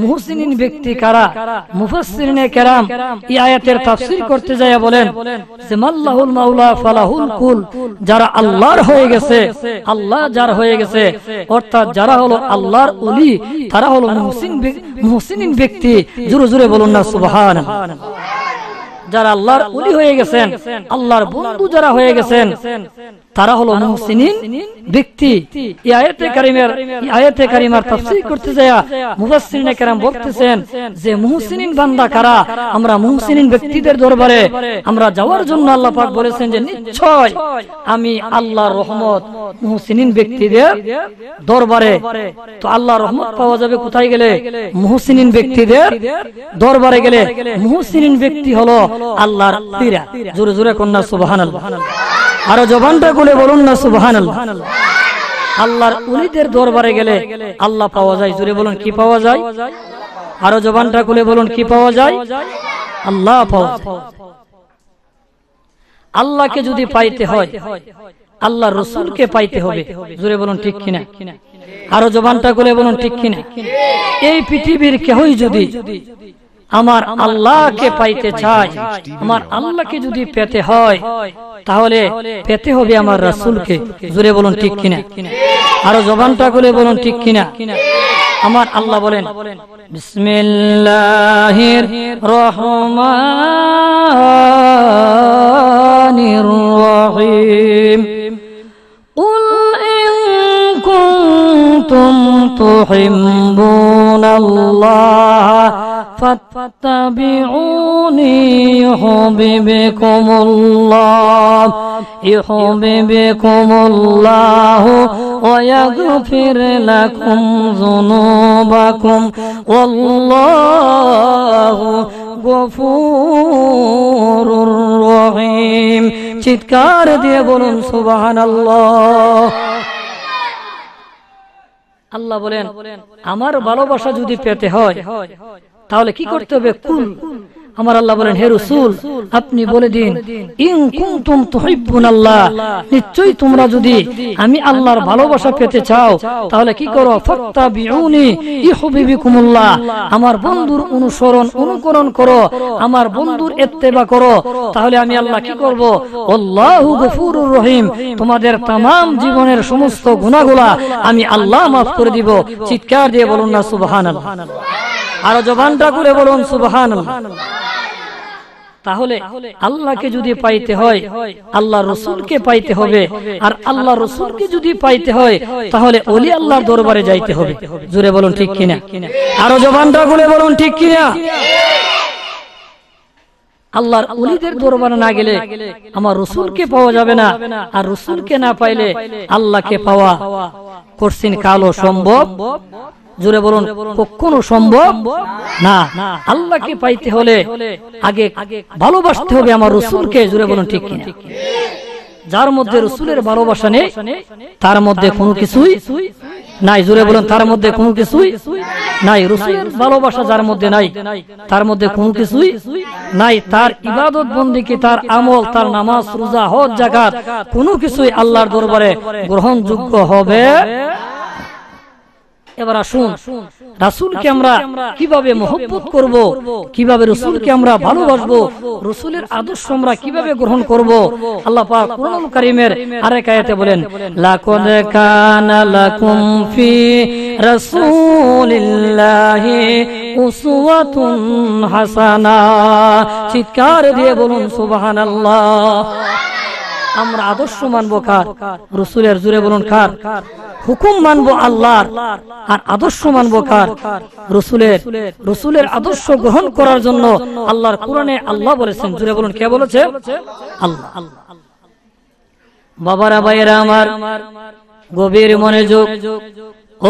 মুহসিনিন ব্যক্তি কারা? মুফাসসিরিনে কেরাম এই আয়াতের তাফসীর করতে যায় বলেন যে মাল্লাহুল মাওলা ফালাহুল কুল, যারা আল্লাহর হয়ে গেছে, আল্লাহ যার হয়ে গেছে, অর্থাৎ যারা হলো আল্লাহর ওলি, তারা হলো মুহসিনিন ব্যক্তি। জোরে জোরে বলুন না সুবহানাল্লাহ। যারা আল্লাহর ওলি হয়ে গেছেন, আল্লাহর বন্ধু যারা হয়ে গেছেন, তারা হলো মুহসিনিন ব্যক্তি। এই আয়াতে কারিমার তাফসীর করতে যায় মুফাসসিরিনে কেরাম বলতেছেন যে মুহসিনিন বান্দা কারা? আমরা মুহসিনিন ব্যক্তিদের দরবারে আমরা যাওয়ার জন্য আল্লাহ পাক বলেছেন যে নিশ্চয় আমি আল্লাহর রহমত মুহসিনিন ব্যক্তিদের দরবারে। তো আল্লাহর রহমত পাওয়া যাবে কোথায় গেলে? মুহসিনিন ব্যক্তিদের দরবারে গেলে। মুহসিনিন ব্যক্তি হলো আল্লাহর পীরা। জোরে জোরে কন্যা সুবহানাল্লাহ, আরো জবানটা খুলে বলুন না সুবহানাল্লাহ। আল্লাহর ওলিদের দরবারে গেলে আল্লাহ পাওয়া যায়। জোরে বলুন কি পাওয়া যায়? আরো জবানটা খুলে বলুন কি পাওয়া যায়? আল্লাহ পাওয়া যায়। আল্লাহকে যদি পাইতে হয়, আল্লাহর রাসূলকে পাইতে হবে। জোরে বলুন ঠিক কিনা? আরো জবানটা খুলে বলুন ঠিক কিনা? এই পৃথিবীর কেউই যদি আমার আল্লাহকে পাইতে চায়, আমার আল্লাহকে যদি পেতে হয়, তাহলে পেতে হবে আমার রাসূলকে। জোরে বলুন ঠিক কিনা? আরো জবানটা খুলে বলুন ঠিক কিনা? আমার আল্লাহ বলেন, বিসমিল্লাহির রহমানির রহিম, কুল ইন কুনতুম তুহিব্বুনাল্লাহ ফাত্তাবিউনি ইউহিব্বুকুমুল্লাহ ওয়া ইয়াগফির লাকুম যুনুবাকুম ওয়াল্লাহু গফুরুর রহিম। চিৎকার দিয়ে বলুন সুবহানাল্লাহ। আল্লাহ বলেন আমার ভালোবাসা যদি পেতে হয় তাহলে কি করতে হবে? কুল, আমার আল্লাহ বলেন হে রাসূল আপনি বলে দিন ইন কুনতুম তুহিব্বুনাল্লাহ, নিশ্চয়ই তোমরা যদি আমি আল্লাহর ভালোবাসা পেতে চাও তাহলে কি করো? ফাত্তাবিউনি ইউহিব্বুকুমুল্লাহ, আমার বন্ধুর অনুকরণ করো, আমার বন্ধুর ইত্তেবা করো, তাহলে আমি আল্লাহ কি করব? আল্লাহু গফুরুর রহিম, তোমাদের तमाम জীবনের সমস্ত গুনাহগুলো আমি আল্লাহ maaf করে দিব। চিৎকার দিয়ে বলুন না সুবহানাল্লাহ, আর জবানটা খুলে বলুন সুবহানাল্লাহ। তাহলে আল্লাহকে যদি পাইতে হয় আল্লাহ রসুলকে পাইতে হবে, আর আল্লাহ রসুলকে যদি পাইতে হয় তাহলে ওলি আল্লাহর দরবারে যাইতে হবে। জোরে বলুন ঠিক কিনা, আরো জবানটা খুলে বলুন ঠিক কিনা। আল্লাহর ওলিদের দরবারে না গেলে আমার রসুলকে পাওয়া যাবে না, আর রসুলকে না পাইলে আল্লাহকে পাওয়া কঠিন কালো সম্ভব। জোরে বলুন কখনো সম্ভব না। আল্লাহকে পাইতে হলে আগে ভালোবাসতে হবে আমার রসুলকে। জোরে বলুন ঠিক কিনা। যার মধ্যে রসুলের ভালোবাসা নেই তার মধ্যে কোনো কিছুই নাই। জোরে বলুন তার মধ্যে কোনো কিছুই নাই। রসুলের ভালোবাসা যার মধ্যে নাই তার মধ্যে কোনো কিছুই নাই। তার ইবাদত বন্দেগী, তার আমল, তার নামাজ, রোজা, হজ, যাকাত কোনো কিছুই আল্লাহর দরবারে গ্রহণযোগ্য হবে। এবার আসুন রাসূলকে আমরা কিভাবে মহব্বত করব, কিভাবে রাসূলকে আমরা ভালোবাসবো, রাসূলের আদর্শ আমরা কিভাবে গ্রহণ করব। আল্লাহ পাক কুরআনুল কারীমের আরেক আয়াতে বলেন লাকাদ কানা লাকুম ফি রাসূলিল্লাহি উসওয়াতুন হাসানা। চিৎকার দিয়ে বলুন সুবহানাল্লাহ। আমরা আদর্শ মানবো কার? রাসূলের। জোরে বলুন কার? হুকুম মানবো আল্লাহর, আর আদর্শ মানবো কার? রাসূলের। রাসূলের আদর্শ গ্রহণ করার জন্য আল্লাহর কোরআনে আল্লাহ বলেছেন। জোরে বলুন কে বলেছে? আল্লাহ। বাবারা ভাইয়েরা আমার, গভীর মনোযোগ।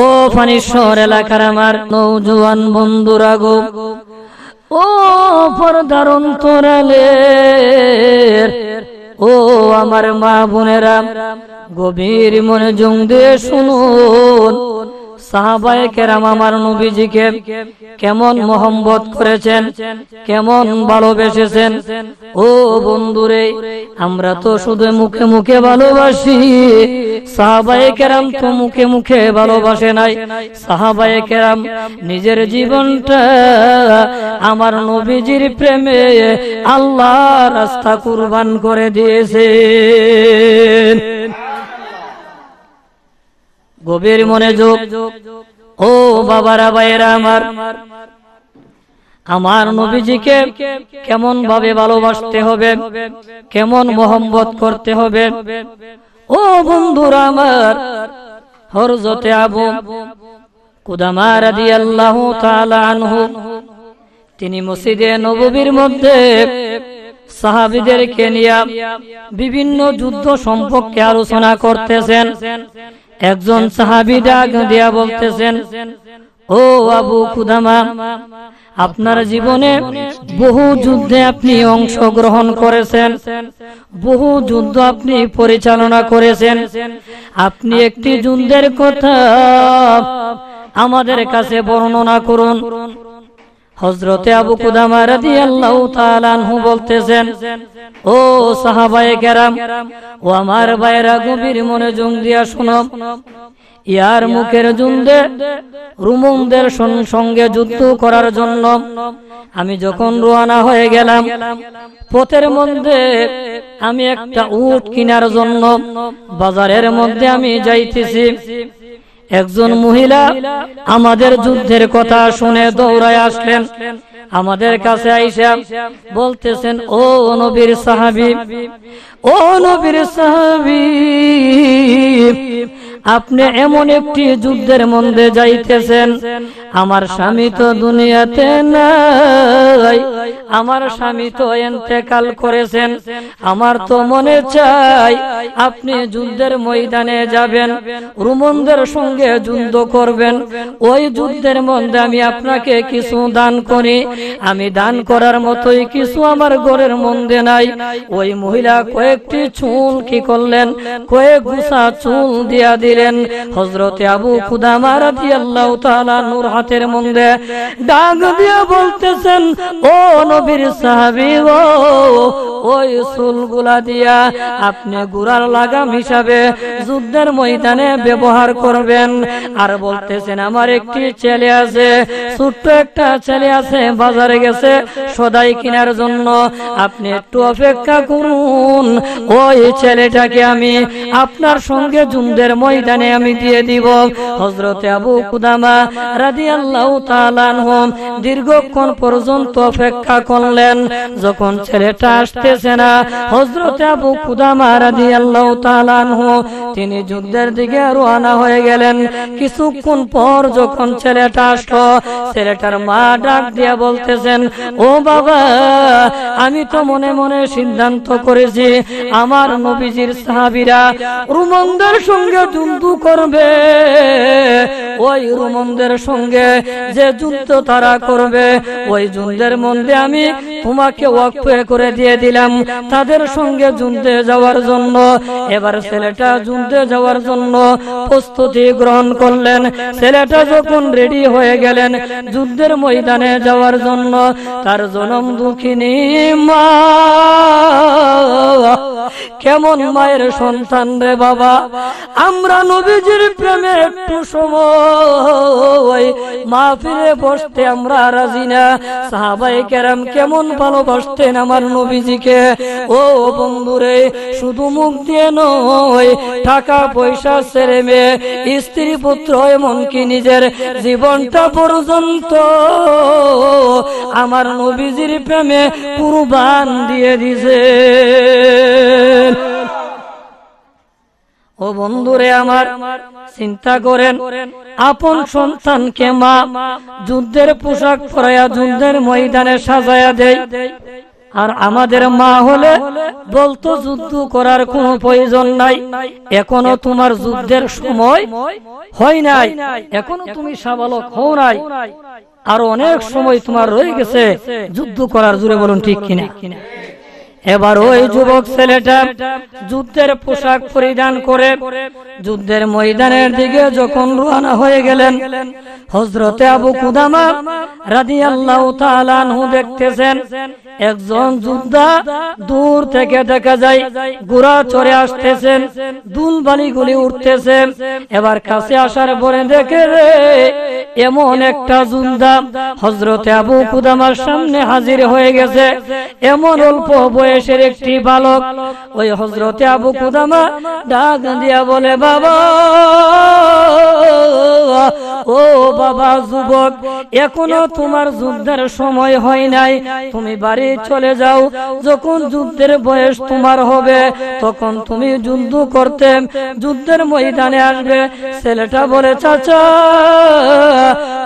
ও ফানিশ্বর এলাকার আমার নওজোয়ান বন্ধুরা গো, ও পর্দার অন্তরালের ও আমার মা বোনেরা, গভীর মনোযোগ দিয়ে শুনুন। সাহাবায়ে কেরাম আমার নবীজিকে কেমন মহব্বত করেছেন, কেমন ভালোবেসেছেন। ও বন্ধুরে, আমরা তো শুধু মুখে মুখে ভালোবাসি, সাহাবায়ে কেরাম তো মুখে মুখে ভালোবাসে নাই। সাহাবায়ে কেরাম নিজের জীবনটা আমার নবীজির প্রেমে আল্লাহর রাস্তা কুরবান করে দিয়েছেন। গভীর মনোযোগ। ও বাবারা ভাইয়েরা আমার, আমার নবীজিকে কেমন ভাবে ভালোবাসতে হবে, কেমন মহব্বত করতে হবে। ও বন্ধুরা আমার, হযরতে আবু কুদামা রাদিয়াল্লাহু তাআলা আনহু তিনি মসজিদে নববীর মধ্যে সাহাবীদেরকে নিয়ে বিভিন্ন যুদ্ধ সম্পর্কে আলোচনা করতেছেন। একজন সাহাবী ডাক দিয়া বলতেছেন, ও আবু কুদামা, আপনার জীবনে বহু যুদ্ধে আপনি অংশগ্রহণ করেছেন, বহু যুদ্ধ আপনি পরিচালনা করেছেন। আপনি একটি যুদ্ধের কথা আমাদের কাছে বর্ণনা করুন। হযরতে আবু কুদামা রাদিয়াল্লাহু তাআলা আনহু বলতেছেন, ও সাহাবায়ে কেরাম, ও আমার ভাইরা, গভীর মনোযোগ দিয়া শুনো। ইয়ার মুখের যুদ্ধে রোমানদের সঙ্গে যুদ্ধ করার জন্য আমি যখন রওনা হয়ে গেলাম, পথের মধ্যে আমি একটা উট কেনার জন্য বাজারের মধ্যে আমি যাইতেছি। একজন মহিলা আমাদের যুদ্ধের কথা শুনে দৌড়ায় আসলেন। আমাদের কাছে আইসা বলতেছেন, ও নবীর সাহাবী, ও নবীর সাহাবী, আপনি এমন একটি যুদ্ধের মধ্যে যাইতেছেন, আমার স্বামী তো দুনিয়াতে নাই, আমার স্বামী তো ইন্তেকাল করেছেন, আমার তো মনে চাই আপনি যুদ্ধের ময়দানে যাবেন, রোমানদের সঙ্গে যুদ্ধ করবেন, ওই যুদ্ধের মধ্যে আমি আপনাকে কিছু দান করি, আমি দান করার মতোই কিছু আমার ঘরের মধ্যে নাই। ওই মহিলা কয়েকটি চুল কি করলেন, কয়েক গুছা চুল দিয়া দিলেন হযরতে আবু কুদামা রাদিয়াল্লাহু তাআলা নূর হাতের মধ্যে ডাক দিয়া বলতেছেন, ও নবীর সাহাবী গো, ওই চুলগুলা দিয়া আপনি গুড়ার লাগাম হিসাবে যুদ্ধের ময়দানে ব্যবহার করবেন। আর বলতেছেন, আমার একটি ছেলে আছে, ছোট্ট একটা ছেলে আছে, বাজারে গেছে সদাই কেনার জন্য, আপনি একটু অপেক্ষা করুন, ওই ছেলেটাকে আমি আপনার সঙ্গে যুদ্ধের ময়দানে আমি দিয়ে দিব। হযরতে আবু কুদামা রাদিয়াল্লাহু তাআলা আনহু দীর্ঘক্ষণ পর্যন্ত অপেক্ষা করলেন। যখন ছেলেটা আসতেছে না, হযরতে আবু কুদামা রাদিয়াল্লাহু তাআলা আনহু তিনি যুদ্ধের দিকে রওনা হয়ে গেলেন। কিছুক্ষণ পর যখন ছেলেটা আসলো, ছেলেটার মা ডাক দিয়া বলতেছেন, ও বাবা, আমি তো মনে মনে সিদ্ধান্ত করেছি আমার নবীজির সাহাবীরা রোমানদের সঙ্গে যুদ্ধ করবে, ওই রোমানদের সঙ্গে যে যুদ্ধ তারা করবে, ওই যুদ্ধের মধ্যে আমি তোমাকে ওয়াকফ করে দিয়ে দিলাম তাদের সঙ্গে যুদ্ধে যাওয়ার জন্য। এবার ছেলেটা যুদ্ধে যাওয়ার জন্য প্রস্তুতি গ্রহণ করলেন। ছেলেটা যখন রেডি হয়ে গেলেন যুদ্ধের ময়দানে যাওয়ার জন্য, তার জনম দুঃখিনী মা, কেমন মায়ের সন্তান রে বাবা, আমরা নবীজির প্রেমে একটু সময় মাহফিলে বসতে আমরা রাজি না। সাহাবায়ে কেরাম কেমন ভালোবাসতেন আমার নবীজিকে। ও বন্ধুরে, শুধু মুখ দিয়ে নয়, টাকা পয়সা ছেড়ে মেয়ে স্ত্রী পুত্র এমনকি নিজের জীবনটা পর্যন্ত আমার নবীজির প্রেমে কুরবান দিয়ে দিছে। ও বন্ধুরে আমার, চিন্তা করেন, আপন সন্তানকে মা যুদ্ধের পোশাক পরাইয়া যুদ্ধের ময়দানে সাজায়া দেয়, আর আমাদের মা হলে বলতো যুদ্ধ করার কোনো প্রয়োজন নাই, এখনো তোমার যুদ্ধের সময় হয় নাই, এখনো তুমি সাবালক হও নাই, আর অনেক সময় তোমার রয়ে গেছে যুদ্ধ করার। জুড়ে বলুন ঠিক কিনা? এবার ওই যুবক ছেলেটা যুদ্ধের পোশাক পরিধান করে যুদ্ধের ময়দানের দিকে যখন রওনা হয়ে গেলেন, হযরতে আবু কুদামা রাদিয়াল্লাহু তাআলা আনহু দেখতেছেন একজন যোদ্ধা দূর থেকে দেখা যায় ঘোড়া চড়ে আসতেছেন, দুলবালিগুলি উঠতেছে। এবার কাছে আসার পরে দেখে রে, এমন একটা যোদ্ধা হযরতে আবু কুদামার সামনে হাজির হয়ে গেছে। এমন অল্প বয়সের একটি বালক। ওই হযরতে আবু কুদামা ডাক দিয়া বলে, বাবা, ও বাবা যুবক, এখনো তোমার যুদ্ধের সময় হয় নাই, তুমি বাড়ি চলে যাও, যখন যুদ্ধের বয়স তোমার হবে তখন তুমি যুদ্ধ করতে যুদ্ধের ময়দানে আসবে। ছেলেটা বলে, চাচা,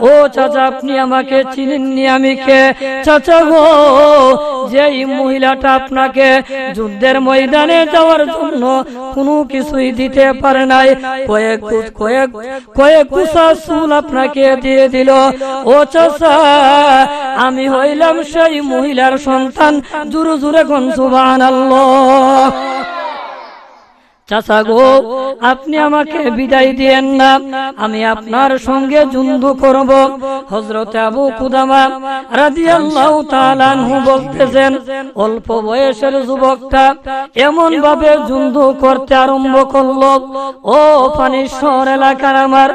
ও চাচা, আপনি আমাকে চিনেননি, আমি কে? চাচা গো, যেই মহিলাটা আপনাকে যুদ্ধের ময়দানে যাওয়ার জন্য কোনো কিছুই দিতে পারে নাই, কয়েক কুসা চুল আপনাকে দিয়ে দিল, ও চাচা, আমি হইলাম সেই মহিলার সন্তান। জোরে জোরে কোন সুবহানাল্লাহ। চাচা গো, আপনি আমাকে বিদায় দিয়েন না, আমি আপনার সঙ্গে যুদ্ধ করব। হযরতে আবু কুদামা রাদিয়াল্লাহু তাআলা আনহু বলতেছেন, অল্প বয়সের যুবকটা এমন ভাবে যুদ্ধ করতে আরম্ভ করলো। ও পানিশ্বর এলাকার আমার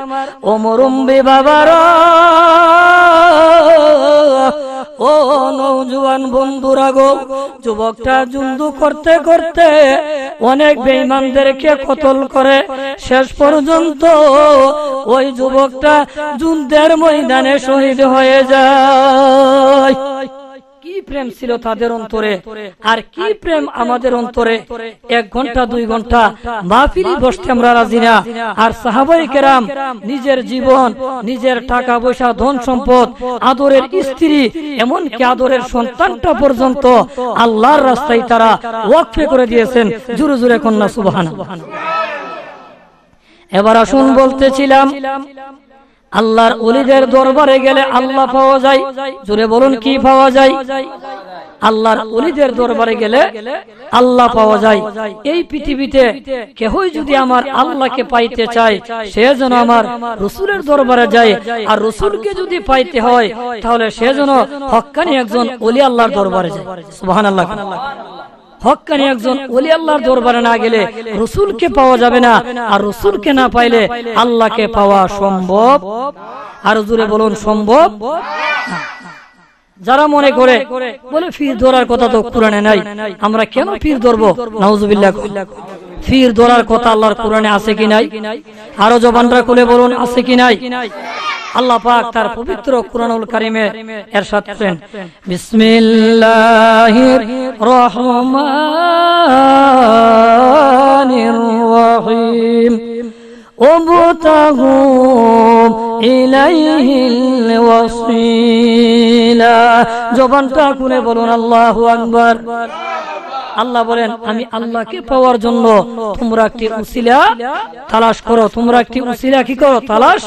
ও মুরব্বি বাবারা, ও নওজোয়ান বন্ধুরা গো, যুবকটা যুদ্ধ করতে করতে অনেক বেঈমানদেরকে কতল করে শেষ পর্যন্ত ওই যুবকটা যুদ্ধের ময়দানে শহীদ হয়ে যায়। কি কি প্রেম ছিল তাদের অন্তরে আর কি প্রেম আমাদের অন্তরে। 1 ঘন্টা 2 ঘন্টা মাহফিলে বসতে আমরা রাজি না, আর সাহাবায়ে কেরাম নিজের জীবন, নিজের টাকা পয়সা, ধন সম্পদ, আদরের স্ত্রী, এমনকি আদরের সন্তানটা পর্যন্ত আল্লাহর রাস্তায় তারা ওয়াকফে করে দিয়েছেন। জোরে জোরে কন্যা সুবহানাল্লাহ। এবার আসুন, বলতেছিলাম আল্লাহর ওলিদের দরবারে গেলে আল্লাহ পাওয়া যায়। জোরে বলুন, কি পাওয়া যায়? আল্লাহর ওলিদের দরবারে গেলে আল্লাহ পাওয়া যায়। এই পৃথিবীতে কেহই যদি আমার আল্লাহকে পাইতে চায়, সে যেন আমার রাসূলের দরবারে যায়, আর রাসূলকে যদি পাইতে হয় তাহলে সে যেন হক্কানি একজন ওলি আল্লাহর দরবারে যায়। সুবহানাল্লাহ। হক্কানি একজন ওলি আল্লাহর দরবারে না গেলে রাসূলকে পাওয়া যাবে না, আর রাসূলকে না পাইলে আল্লাহকে পাওয়া সম্ভব। আর জোরে বলুন, সম্ভব। যারা মনে করে বলে পীর ধরার কথা তো কোরআনে নাই, আমরা কেন পীর ধরবো? নাউজুবিল্লাহ। পীর ধরার কথা আল্লাহর কোরআনে আছে কি নাই? আরো জবানটা খুলে বলুন, আছে কি নাই? আল্লাহ পাক তার পবিত্র কুরআনুল কারীমে ইরশাদ করেন, বিসমিল্লাহির রহমানির রহিম ওয়াবতাগু ইলাইহিল ওয়াসিলা। জবানটা খুলে বলুন আল্লাহু আকবার। আল্লাহ বলেন, আমি আল্লাহকে পাওয়ার জন্য তোমরা একটি উসিলা তালাশ করো। তোমরা একটি উসিলা কি করো? তালাশ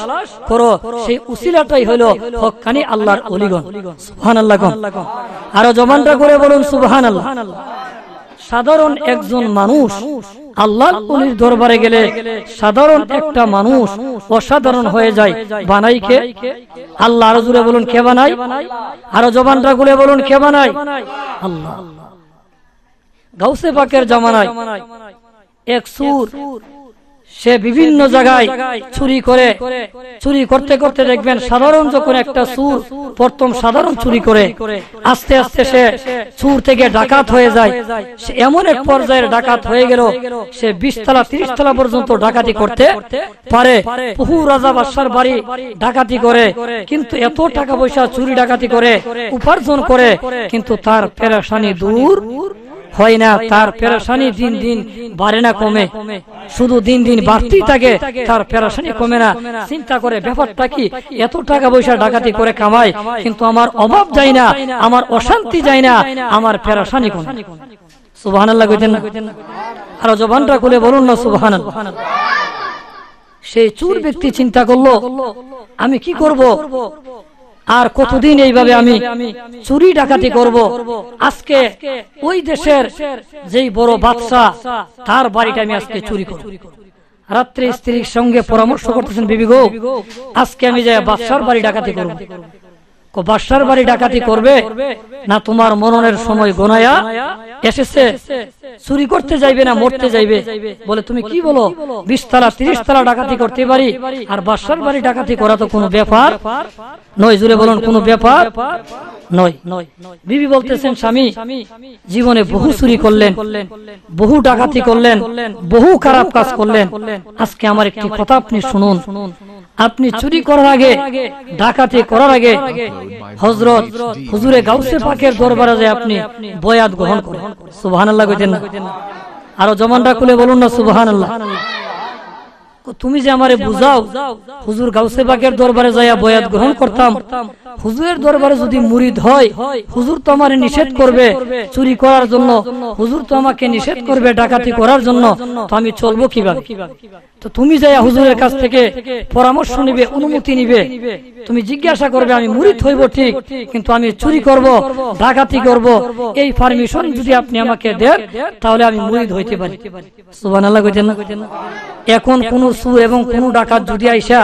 করো। সেই উসিলাটাই হলো হক্কানি আল্লাহর ওলিগণ। সুবহানাল্লাহ। আরো জবানটা করে বলুন সুবহানাল্লাহ। সাধারণ একজন মানুষ আল্লাহর ওলির দরবারে গেলে সাধারণ একটা মানুষ অসাধারণ হয়ে যায়। বানাই কে? আল্লাহ। আরো জোরে বলুন, কে বানায়? আরো জবানটা খুলে বলুন, কে বানায়? আল্লাহ। গাউসে পাকের জামানায় এক সুর, সে বিভিন্ন জায়গায় চুরি করতে করতে দেখবেন সাধারণ যখন একটা সুর প্রথম সাধারণ চুরি করে, আস্তে আস্তে সে সুর থেকে ডাকাত হয়ে যায়। সে এমন এক পর্যায়ের ডাকাত হয়ে গেল, সে 20 তলা 30 তলা পর্যন্ত ডাকাতি করতে পারে। বহু রাজা বাদশার বাড়ি ডাকাতি করে, কিন্তু এত টাকা পয়সা চুরি ডাকাতি করে, উপার্জন করে, কিন্তু তার পেরেশানি দূর হয় না। তার পেরেশানি দিন দিন বাড়ে না, কমে, শুধু দিন দিন বাড়তেই থাকে, তার পেরেশানি কমে না। চিন্তা করে, ব্যাপারটা কি? এত টাকা পয়সা ডাকাতি করে কামাই, কিন্তু আমার অভাব যায় না, আমার অশান্তি যায় না, আমার পেরেশানি কমে। সুবহানাল্লাহ কইতেন না? আর জবানটা খুলে বলুন না সুবহানাল্লাহ। সেই চোর ব্যক্তি চিন্তা করলো, আমি কি করব? আর কতদিন এইভাবে আমি চুরি ডাকাতি করব? আজকে ওই দেশের যেই বড় বাদশাহ, তার বাড়িটা আমি আজকে চুরি করব। রাত্রে স্ত্রীর সঙ্গে পরামর্শ করতেছেন, বিবি গো, আজকে আমি যাই বাদশার বাড়ি ডাকাতি করব। বাদশার বাড়ি ডাকাতি করবে না? তোমার মরণের সময় গোনায়া এসেছে, চুরি করতে যাইবে না মরতে যাইবে? বলে, তুমি কি বলো? 20 তলা 30 তলা ডাকাতি করতে পারি, আর বাদশার বাড়ি ডাকাতি করা তো কোনো ব্যাপার নয়। জুড়ে বলুন, কোনো ব্যাপার নয়। বিবি বলতেছেন, স্বামী জীবনে বহু চুরি করলেন, বহু ডাকাতি করলেন, বহু খারাপ কাজ করলেন, আজকে আমার একটি কথা আপনি শুনুন। আপনি চুরি করার আগে, ডাকাতি করার আগে হযরত হুজুরে গাউসে পাকের দরবারে যায় আপনি বয়াত গ্রহণ করেন। সুবহানাল্লাহ কইতেন না? আরো জবানটা খুলে বলুন না সুবহানাল্লাহ। তুমি যে আমারে বুঝাও, হুজুর গাউসে পাকের দরবারে যাইয়া বয়াত গ্রহণ করতাম। হুজুরের দরবারে যদি মুরিদ হয়, হুজুর তো আমারে নিষেধ করবে চুরি করার জন্য, হুজুর তো আমাকে নিষেধ করবে ডাকাতি করার জন্য, তো আমি চলবো কিভাবে? তো তুমি যাইয়া হুজুরের কাছ থেকে পরামর্শ নিবে, অনুমতি নিবে, তুমি জিজ্ঞাসা করবে, আমি মুরিদ হইব ঠিক, কিন্তু আমি চুরি করব, ডাকাতি করব, এই পারমিশন যদি আপনি আমাকে দেন তাহলে আমি মুরিদ হইতে পারি। সুবহানাল্লাহ কইতেন না? এখন কোন চোর এবং কোন ডাকাত যদি আইসা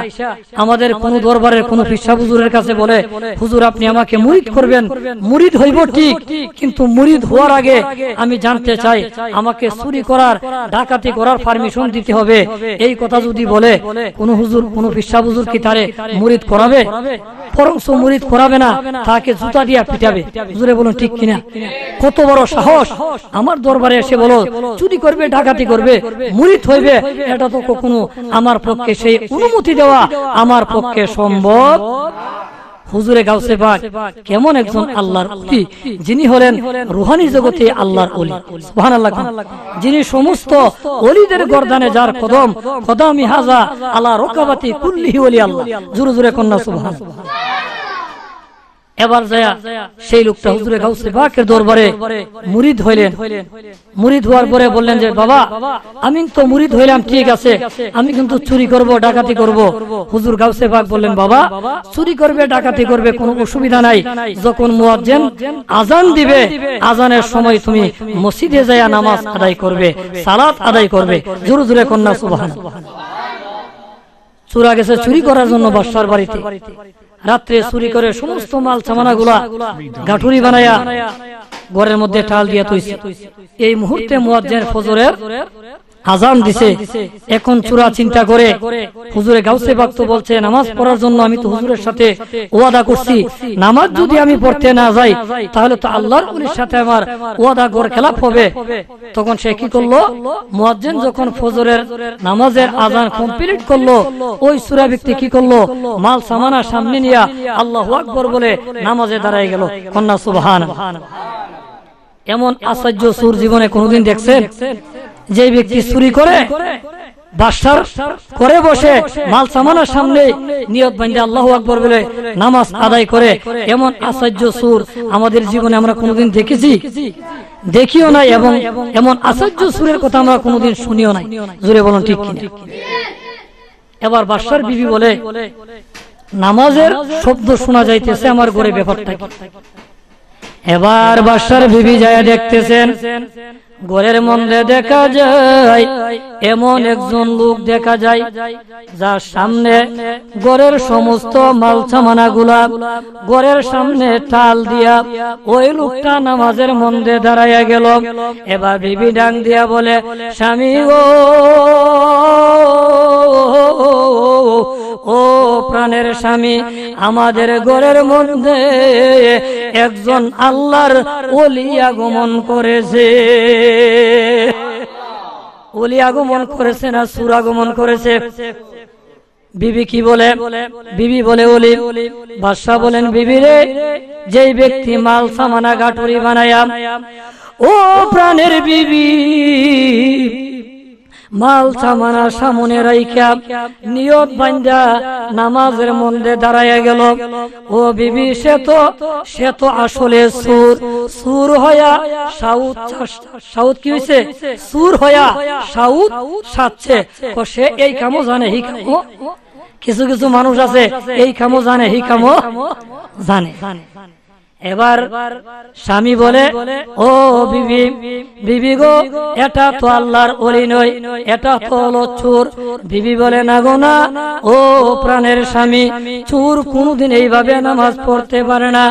আমাদের কোন দরবারের কোন ফিসা হুজুরের কাছে বলে, হুজুর আপনি আমাকে মুরিদ করবেন, মুরিদ হইব ঠিক, কিন্তু মুরিদ হওয়ার আগে আমি জানতে চাই আমাকে চুরি করার ডাকাতি করার পারমিশন দিতে হবে, এই কথা যদি বলে, কোন হুজুর কোন ফিসা হুজুর কি তারে মুরিদ করাবে? বরঞ্চ মুরিদ করাবে না, তাকে জুতা দিয়া পিটাবে। হুজুরে বলুন ঠিক কিনা? কত বড় সাহস! আমার দরবারে এসে বলো চুরি করবে, ডাকাতি করবে, মুরিদ হইবে, এটা তো কখনো আমার পক্ষে সেই অনুমতি দেওয়া আমার পক্ষে সম্ভব হুজুরে গাউসে পাক কেমন একজন আল্লাহর ওলি, যিনি হলেন রুহানি জগতে আল্লাহর ওলি। সুবহানাল্লাহ। যিনি সমস্ত ওলিদের গর্দানে যার কদম, কদমি হাজা আলা রকাবাতি কুল্লিহি ওলি আল্লাহ। জোরে জোরে কন্যা সুবহানাল্লাহ। এবার যায় সেই লোকটা হুজুরে গাউসে পাকের দরবারে মুরিদ হইলেন। মুরিদ হওয়ার পরে বললেন যে বাবা, আমি তো মুরিদ হইলাম, ঠিক আছে, আমি কিন্তু চুরি করব, ডাকাতি করব। হুজুর গাউসে পাক বললেন বাবা, চুরি করবে, ডাকাতি করবে, কোনো অসুবিধা নাই। যখন মুয়াজ্জিন আজান দিবে, আজানের সময় তুমি মসজিদে যায় নামাজ আদায় করবে, সালাত আদায় করবে। জোরে জোরে কন্যা সুবহানাল্লাহ। চোরা গেছে চুরি করার জন্য বাদশার বাড়িতে। রাত্রে চুরি করে সমস্ত মাল সামানা গুলা গাঠুরি বানায়া ঘরের মধ্যে টাল দিয়া তৈছে। এই মুহূর্তে মুয়াজ্জিন ফজরের আজান দিছে। এখন চোরা চিন্তা করে হুজুরে গাউসে পাক তো বলছে নামাজ পড়ার জন্য, আমি তো হুজুরের সাথে ওয়াদা করছি, নামাজ যদি আমি পড়তে না যাই তাহলে তো আল্লাহর ওলির সাথে আমার ওয়াদা গর খেলাপ হবে। তখন সে কি করলো, মুয়াজ্জিন যখন ফজরের নামাজের আজান কমপ্লিট করলো, ওই চোরা ব্যক্তি কি করলো, মাল সামানা সামনে নিয়ে আল্লাহু আকবার বলে নামাজে দাঁড়ায় গেল। কন্যা সুবহানাল্লাহ। এমন আশ্চর্য সুর জীবনে কোনদিন দেখছেন? যে ব্যক্তি চুরি করে বাদশার করে বসে মাল সামানার সামনে নিয়ত বাঁধে আল্লাহু আকবার বলে নামাজ আদায় করে, এমন আশ্চর্য সুর আমাদের জীবনে আমরা কোনোদিন দেখেছি? দেখিও নাই, এবং এমন আশ্চর্য সুরের কথা আমরা কোনোদিন শুনিও নাই। জোরে বলুন ঠিক কিনা? এবার বাদশার বিবি বলে, নামাজের শব্দ শোনা যাইতেছে আমার ঘরে, ব্যাপারটা কি? এবার বাদশার বিবি যায় দেখতেছেন, ঘরের মধ্যে দেখা যায় এমন একজন লোক দেখা যায়, যার সামনে ঘরের সমস্ত মাল সামানা গুলা ঘরের সামনে টাল দিয়া ওই লোকটা নামাজের মধ্যে দাঁড়াইয়া গেল। এবার বিবি ডাং দিয়া বলে, স্বামী গো, ও প্রাণের স্বামী, আমাদের ঘরের মধ্যে একজন আল্লাহর ওলি আগমন করেছে। ওলি আগমন করেছে না সূর আগমন করেছে? বিবি কি বলে? বিবি বলে ওলি। বাদশা বলেন, বিবি রে, যেই ব্যক্তি মাল সামানা গাটুরি বানায়া, ও প্রাণের বিবি, মাল সামানা সামনে রাইখা নিয়ত বান্ধা নামাজের মধ্যে দাঁড়াইয়া গেল। ও বিবি, সে তো আসলে সুর হয়া সাউথ কি হয়েছে? সুর হয়া সাউথ সাচ্ছে। সে এই কামও জানে, হি কামও, কিছু কিছু মানুষ আছে এই কামও জানে, হি কামও জানে। এবার স্বামী বলে, ও বিবি, বিবি গো, এটা তো আল্লাহর ওলি নয়, এটা তো হলো চোর। বিবি বলে, না গো না, ও প্রাণের স্বামী, চোর কোনদিন এইভাবে নামাজ পড়তে পারে না।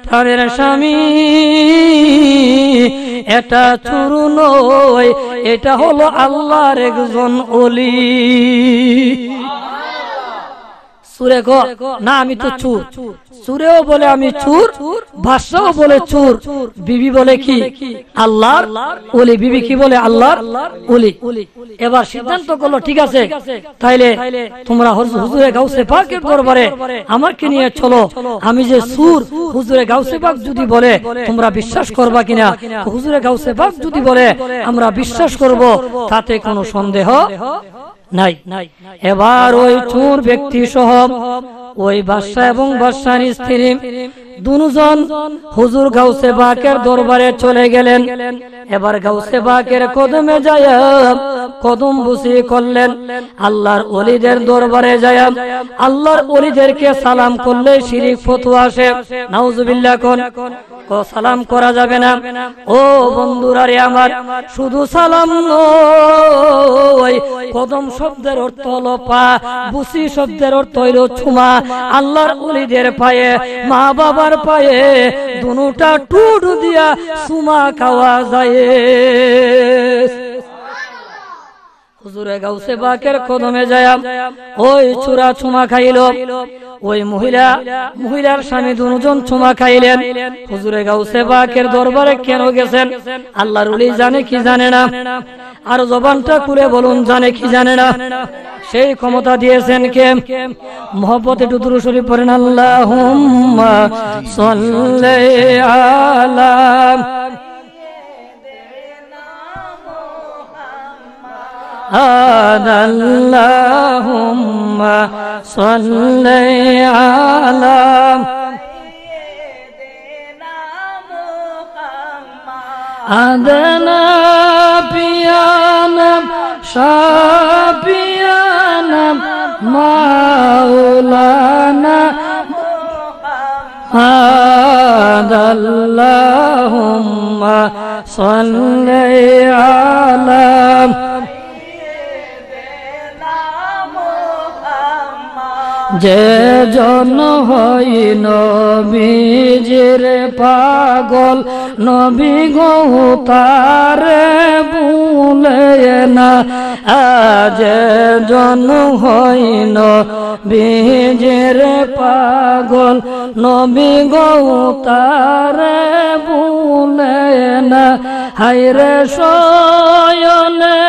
প্রাণের স্বামী, এটা চোর নয়, এটা হলো আল্লাহর একজন ওলি। চুরে গো না, আমি তো চোর। চুরেও বলে আমি চোর, বাদশাও বলে চোর, বিবি বলে কি আল্লাহর ওলি। বিবি কি বলে? আল্লাহর ওলি। এবার সিদ্ধান্ত করলো, ঠিক আছে, তাইলে তোমরা হুজুরে গাউসে পাকের দরবারে আমাকে নিয়ে চলো। আমি যে চোর, হুজুরে গাউসে পাক যদি বলে তোমরা বিশ্বাস করবা কিনা? হুজুরে গাউসে পাক যদি বলে আমরা বিশ্বাস করব, তাতে কোনো সন্দেহ নাই। এবার ওই চোর ব্যক্তি সহ ওই বাদশা এবং বাদশার স্ত্রী দুজন হুজুর গাউসে পাকের দরবারে চলে গেলেন। এবার গাউসে পাকের কদমে যায় কদম বুসি করলেন। আল্লাহর ওলিদের দরবারে যায় আল্লাহর ওলিদেরকে সালাম করলে শিরিক ফতোয়া আসে। নাউজুবিল্লাহ। কোন সালাম করা যাবে না। ও বন্ধুরা রে আমার, শুধু সালাম নয়, কদম শব্দের অর্থ হলো পা, বুসি শব্দের অর্থ হলো চুমা। আল্লাহর ওলিদের পায়ে, মা বাবার পায়ে দুটা টুট দিয়া চুমা খাওয়া যায়। হুজুরে গাউসে পাকের কদমে যায় ওই চূড়া চুমা খাইল। ওই মহিলার স্বামী দুজন চুমা খাইলেন। হুজুরে গাউসে পাকের দরবারে কেন গেছেন? আল্লাহর ওলি জানে কি জানে না? আর জবানটা খুলে বলুন, জানে কি জানে না? সেই ক্ষমতা দিয়েছেন কে? মোহব্বত একটু দুরূদ শরীফ পড়েন, আল্লাহুম্মা সাল্লি আলা আল্লাহুম্মা সাল্লি আলা আদনা পিয়ানা শাফিয়ানা মাওলানা আল্লাহুম্মা সাল্লি আলা যে জন হই নবীজির পাগল, নবী গো তারে ভুলে না। যে জন হই নবীজির পাগল, নবী গো তারে ভুলে না। হায়রে শয়নে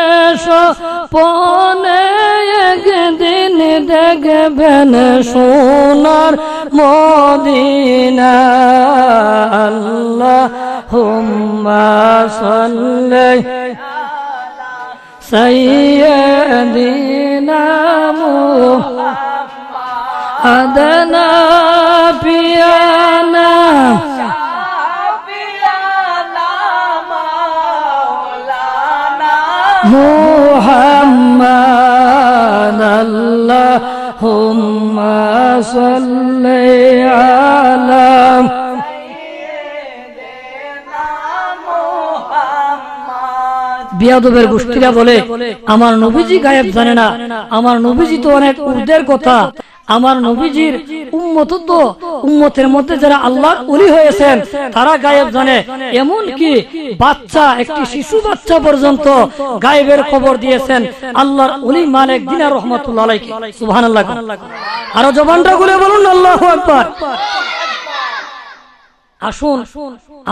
স্বপনে একদিন দেখবেন সোনার মদিনা। আল্লাহুম্মা সাল্লি সাইয়্যিদিনা মুহাম্মাদানা পিয়ানা মুহাম্মাদ। আল্লাহুম্মা সাল্লি আলা বিয়াদবের গোষ্ঠীরা বলে আমার নবীজি গায়েব জানে না। আমার নবীজি তো অনেক ঊর্ধ্বের কথা। আমার নবীজির উম্মত তো উম্মতের মধ্যে যারা আল্লাহর ওলি হয়েছেন তারা গায়েব জানে। এমন কি বাচ্চা, একটি শিশু বাচ্চা পর্যন্ত গায়েবের খবর দিয়েছেন আল্লাহর ওলি মালিক দিনার রহমাতুল্লাহ আলাইহি। সুবহানাল্লাহ। আরো জবানটা খুলে বলুন আল্লাহু আকবার। আসুন,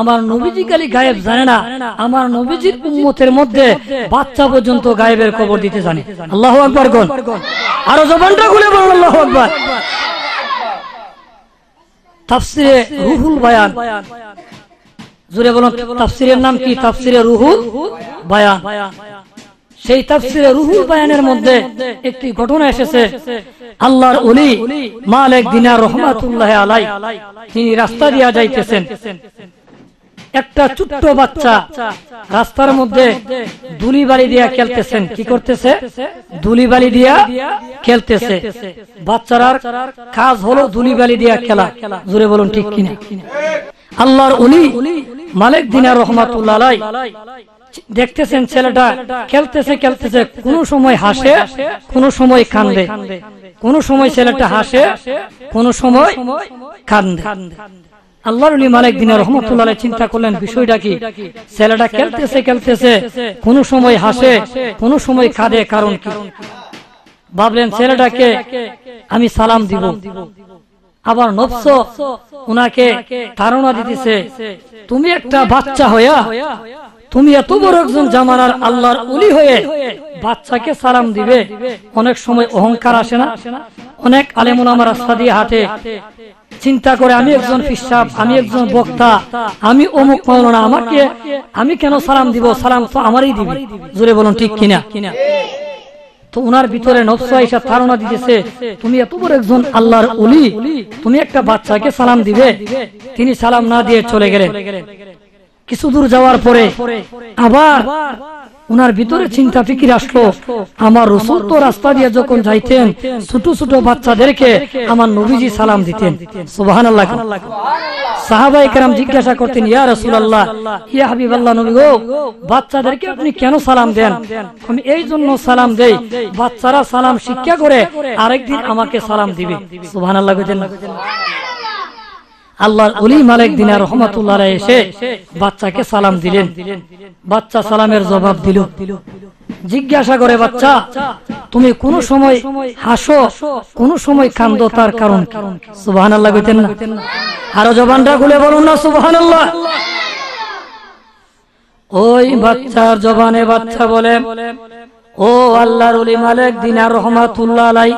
আমার নবীজি খালি গায়েব জানে না, আমার নবীজির উম্মতের মধ্যে বাচ্চা পর্যন্ত গায়েবের খবর দিতে জানে। আল্লাহু আকবার কোন? আরো জবানটা খুলে বলুন আল্লাহু আকবার। তাফসিরে রুহুল বায়ান, জোরে বলুন তাফসিরের নাম কি? তাফসিরে রুহুল বায়ান। সেই তাফসিরে রুহুল বায়ানের মধ্যে একটি ঘটনা এসেছে। আল্লাহর ওলি মালিক দিনার রহমাতুল্লাহ আলাইহি তিনি রাস্তা দিয়া যাইতেছেন। একটা ছোট্ট বাচ্চা রাস্তার মধ্যে ধুলিবালি দিয়া খেলতেছেন। কি করতেছে? ধুলিবালি দিয়া খেলতেছে। বাচ্চার কাজ হলো ধুলিবালি দিয়া খেলা। জোরে বলুন ঠিক কিনা? আল্লাহর ওলি মালিক দিনার রহমাতুল্লাহ আলাইহি দেখতেছেন ছেলেটা খেলতেছে খেলতেছে, কোন সময় হাসে, কোন সময় কান্দে, কোন সময় ছেলেটা হাসে, কোন সময় কান্দে। আল্লাহর ওলি মালিক দিনার রহমাতুল্লাহ আলাইহি চিন্তা করলেন বিষয়টা কি? ছেলেটা খেলতেছে খেলতেছে, কোন সময় হাসে, কোন সময় কাঁদে, কারণ কি? ভাবলেন ছেলেটাকে আমি সালাম দিব। আবার নফস উনাকে ধারণা দিতেছে, তুমি একটা বাচ্চা হইয়া, তুমি এত বড় একজন জামানার আল্লাহর ওলি হয়ে বাচ্চাকে সালাম দিবে? অনেক সময় অহংকার আসে না? অনেক আলেম ওলামা রাস্তা দিয়ে হাঁটে, চিন্তা করে আমি একজন ফিসাব, আমি একজন বক্তা, আমি অমুক মাওলানা, আমাকে আমি কেন সালাম দিব? সালাম তো আমারই দিবে। জোরে বলুন ঠিক কিনা? তো উনার ভিতরে নফস আয়েশা ধারণা দিতেছে, তুমি এত বড় একজন আল্লাহর ওলি, তুমি একটা বাচ্চাকে সালাম দিবে? তিনি সালাম না দিয়ে চলে গেলেন। কিছু দূর যাওয়ার পরে আবার উনার ভিতরে চিন্তা ফিকির আসলো, আমার রাসূল তো রাস্তা দিয়ে যখন যাইতেন ছোট ছোট বাচ্চাদেরকে আমার নবীজি সালাম দিতেন। সুবহানাল্লাহ। সাহাবায়ে কেরাম জিজ্ঞাসা করতেন, ইয়া রাসূলুল্লাহ, ইয়া হাবিবাল্লাহ, নবী গো, বাচ্চাদেরকে আপনি কেন সালাম দেন? আমি এই জন্য সালাম দেই, বাচ্চারা সালাম শিক্ষা করে আরেকদিন আমাকে সালাম দিবে। সুবহানাল্লাহ। আল্লাহর ওলি মালিক দিনার রহমাতুল্লাহ আলাইহি এসে বাচ্চাকে সালাম দিলেন। বাচ্চা সালামের জবাব দিল। জিজ্ঞাসা করে, বাচ্চা তুমি কোন সময় হাসো, কোন সময় কাঁদো, তার কারণ কি? সুবহানাল্লাহ কইতেন না? আরো জবানটা খুলে বলুন না সুবহানাল্লাহ। ওই বাচ্চার জবানে বাচ্চা বলে, ও ও আল্লাহর ওলি মালিক দিনার রহমাতুল্লাহ আলাই।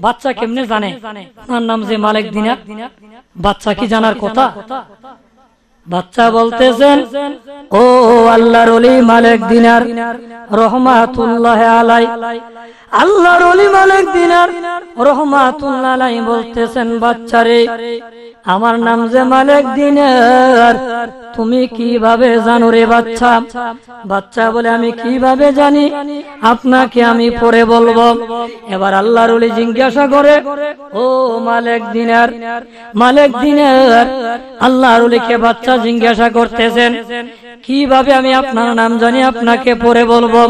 বাচ্চা কেমনে জানে তার নাম যে মালিক দিনার? বাচ্চা কি জানার কথা? বাচ্চা বলতেছেন, ও আল্লাহর ওলি মালিক দিনার রহমাতুল্লাহ আলাই। আল্লাহর ওলি মালিক দিনার রহমাতুল্লাহ আলাই বলতেছেন, বাচ্চারে আমার নাম যে মালিক দিনার, তুমি কিভাবে জানো রে বাচ্চা? বাচ্চা বলে, আমি কিভাবে জানি আপনাকে আমি পরে বলবো। এবার আল্লাহর ওলি জিজ্ঞাসা করে, ও মালিক দিনার, মালিক দিনার। আল্লাহর ওলিকে বাচ্চা জিজ্ঞাসা করতেছেন, কিভাবে আমি আপনার নাম জানি আপনাকে পরে বলবো?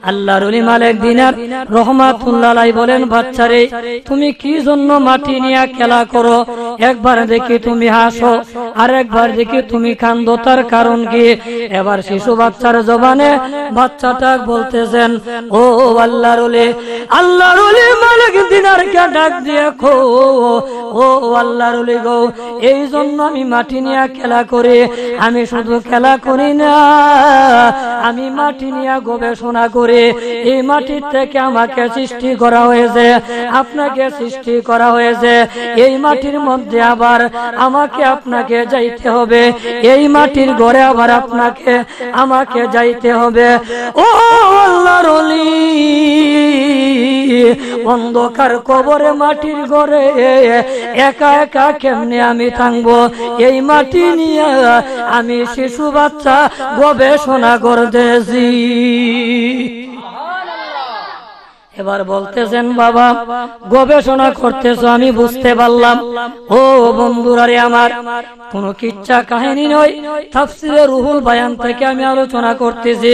আল্লাহর ওলি মালিক দিনার রহমাতুল্লাহ আলাইহি বলেন, বাচ্চারে তুমি কি জন্য মাটি নিয়ে খেলা করো? একবার দেখি তুমি হাসো, আর একবার দেখি তুমি কান্দো, তার কারণ কি? এবার শিশু বাচ্চার জবানে বাচ্চাটা বলতেছেন, ও আল্লাহর ওলি, আল্লাহর ওলি মালিক দিনারকে ডাক দিয়ে খো, ও আল্লাহর ওলি গো, এই জন্য আমি মাটি নিয়ে খেলা করি। আমি শুধু খেলা করি না, আমি মাটি নিয়ে গবেষণা করি। এই মাটির থেকে আমাকে সৃষ্টি করা হয়েছে, আপনাকে সৃষ্টি করা হয়েছে। এই মাটির মধ্যে আবার আমাকে আপনাকে যাইতে হবে, এই মাটির ঘরে আবার আপনাকে আমাকে যাইতে হবে। ও আল্লাহর ওলি, অন্ধকার কবরে মাটির ঘরে একা একা কেমনে আমি থাকবো? এই মাটি নিয়ে আমি শিশু বাচ্চা গবেষণা করতেছি। এবার বলতেছেন, বাবা গবেষণা করতেছ আমি বুঝতে পারলাম। ও বন্ধুরারে আমার, কোন কিচ্ছা কাহিনী নয়, তাফসীরে রুহুল বায়ান থেকে আমি আলোচনা করতেছি।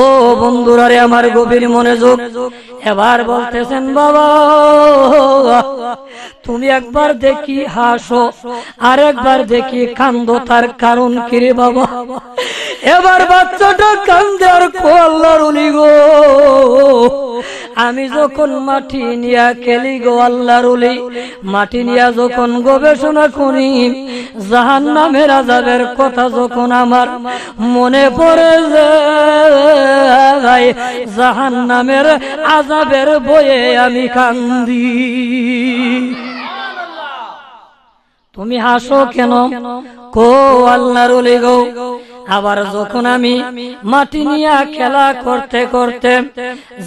ও বন্ধুরারে আমার, গভীর মনোযোগ। এবার বলতেছেন, বাবা তুমি একবার দেখি হাসো, আর একবার দেখি কান্দো, তার কারণ কি রে বাবা? এবার বাচ্চাটা কান্দে আর কো, আল্লাহর ওলি গো, আমি যখন মাটি নিয়া খেলি গো আল্লাহর ওলি, মাটি নিয়া যখন গবেষণা করি, জাহান্নামের আযাবের কথা যখন আমার মনে পড়ে যায়, জাহান্নামের আযাবের ভয়ে আমি কান্দি। তুমি হাসো কেন? কো আল্লাহর ওলি গো, আবার যখন আমি মাটি নিয়ে খেলা করতে করতে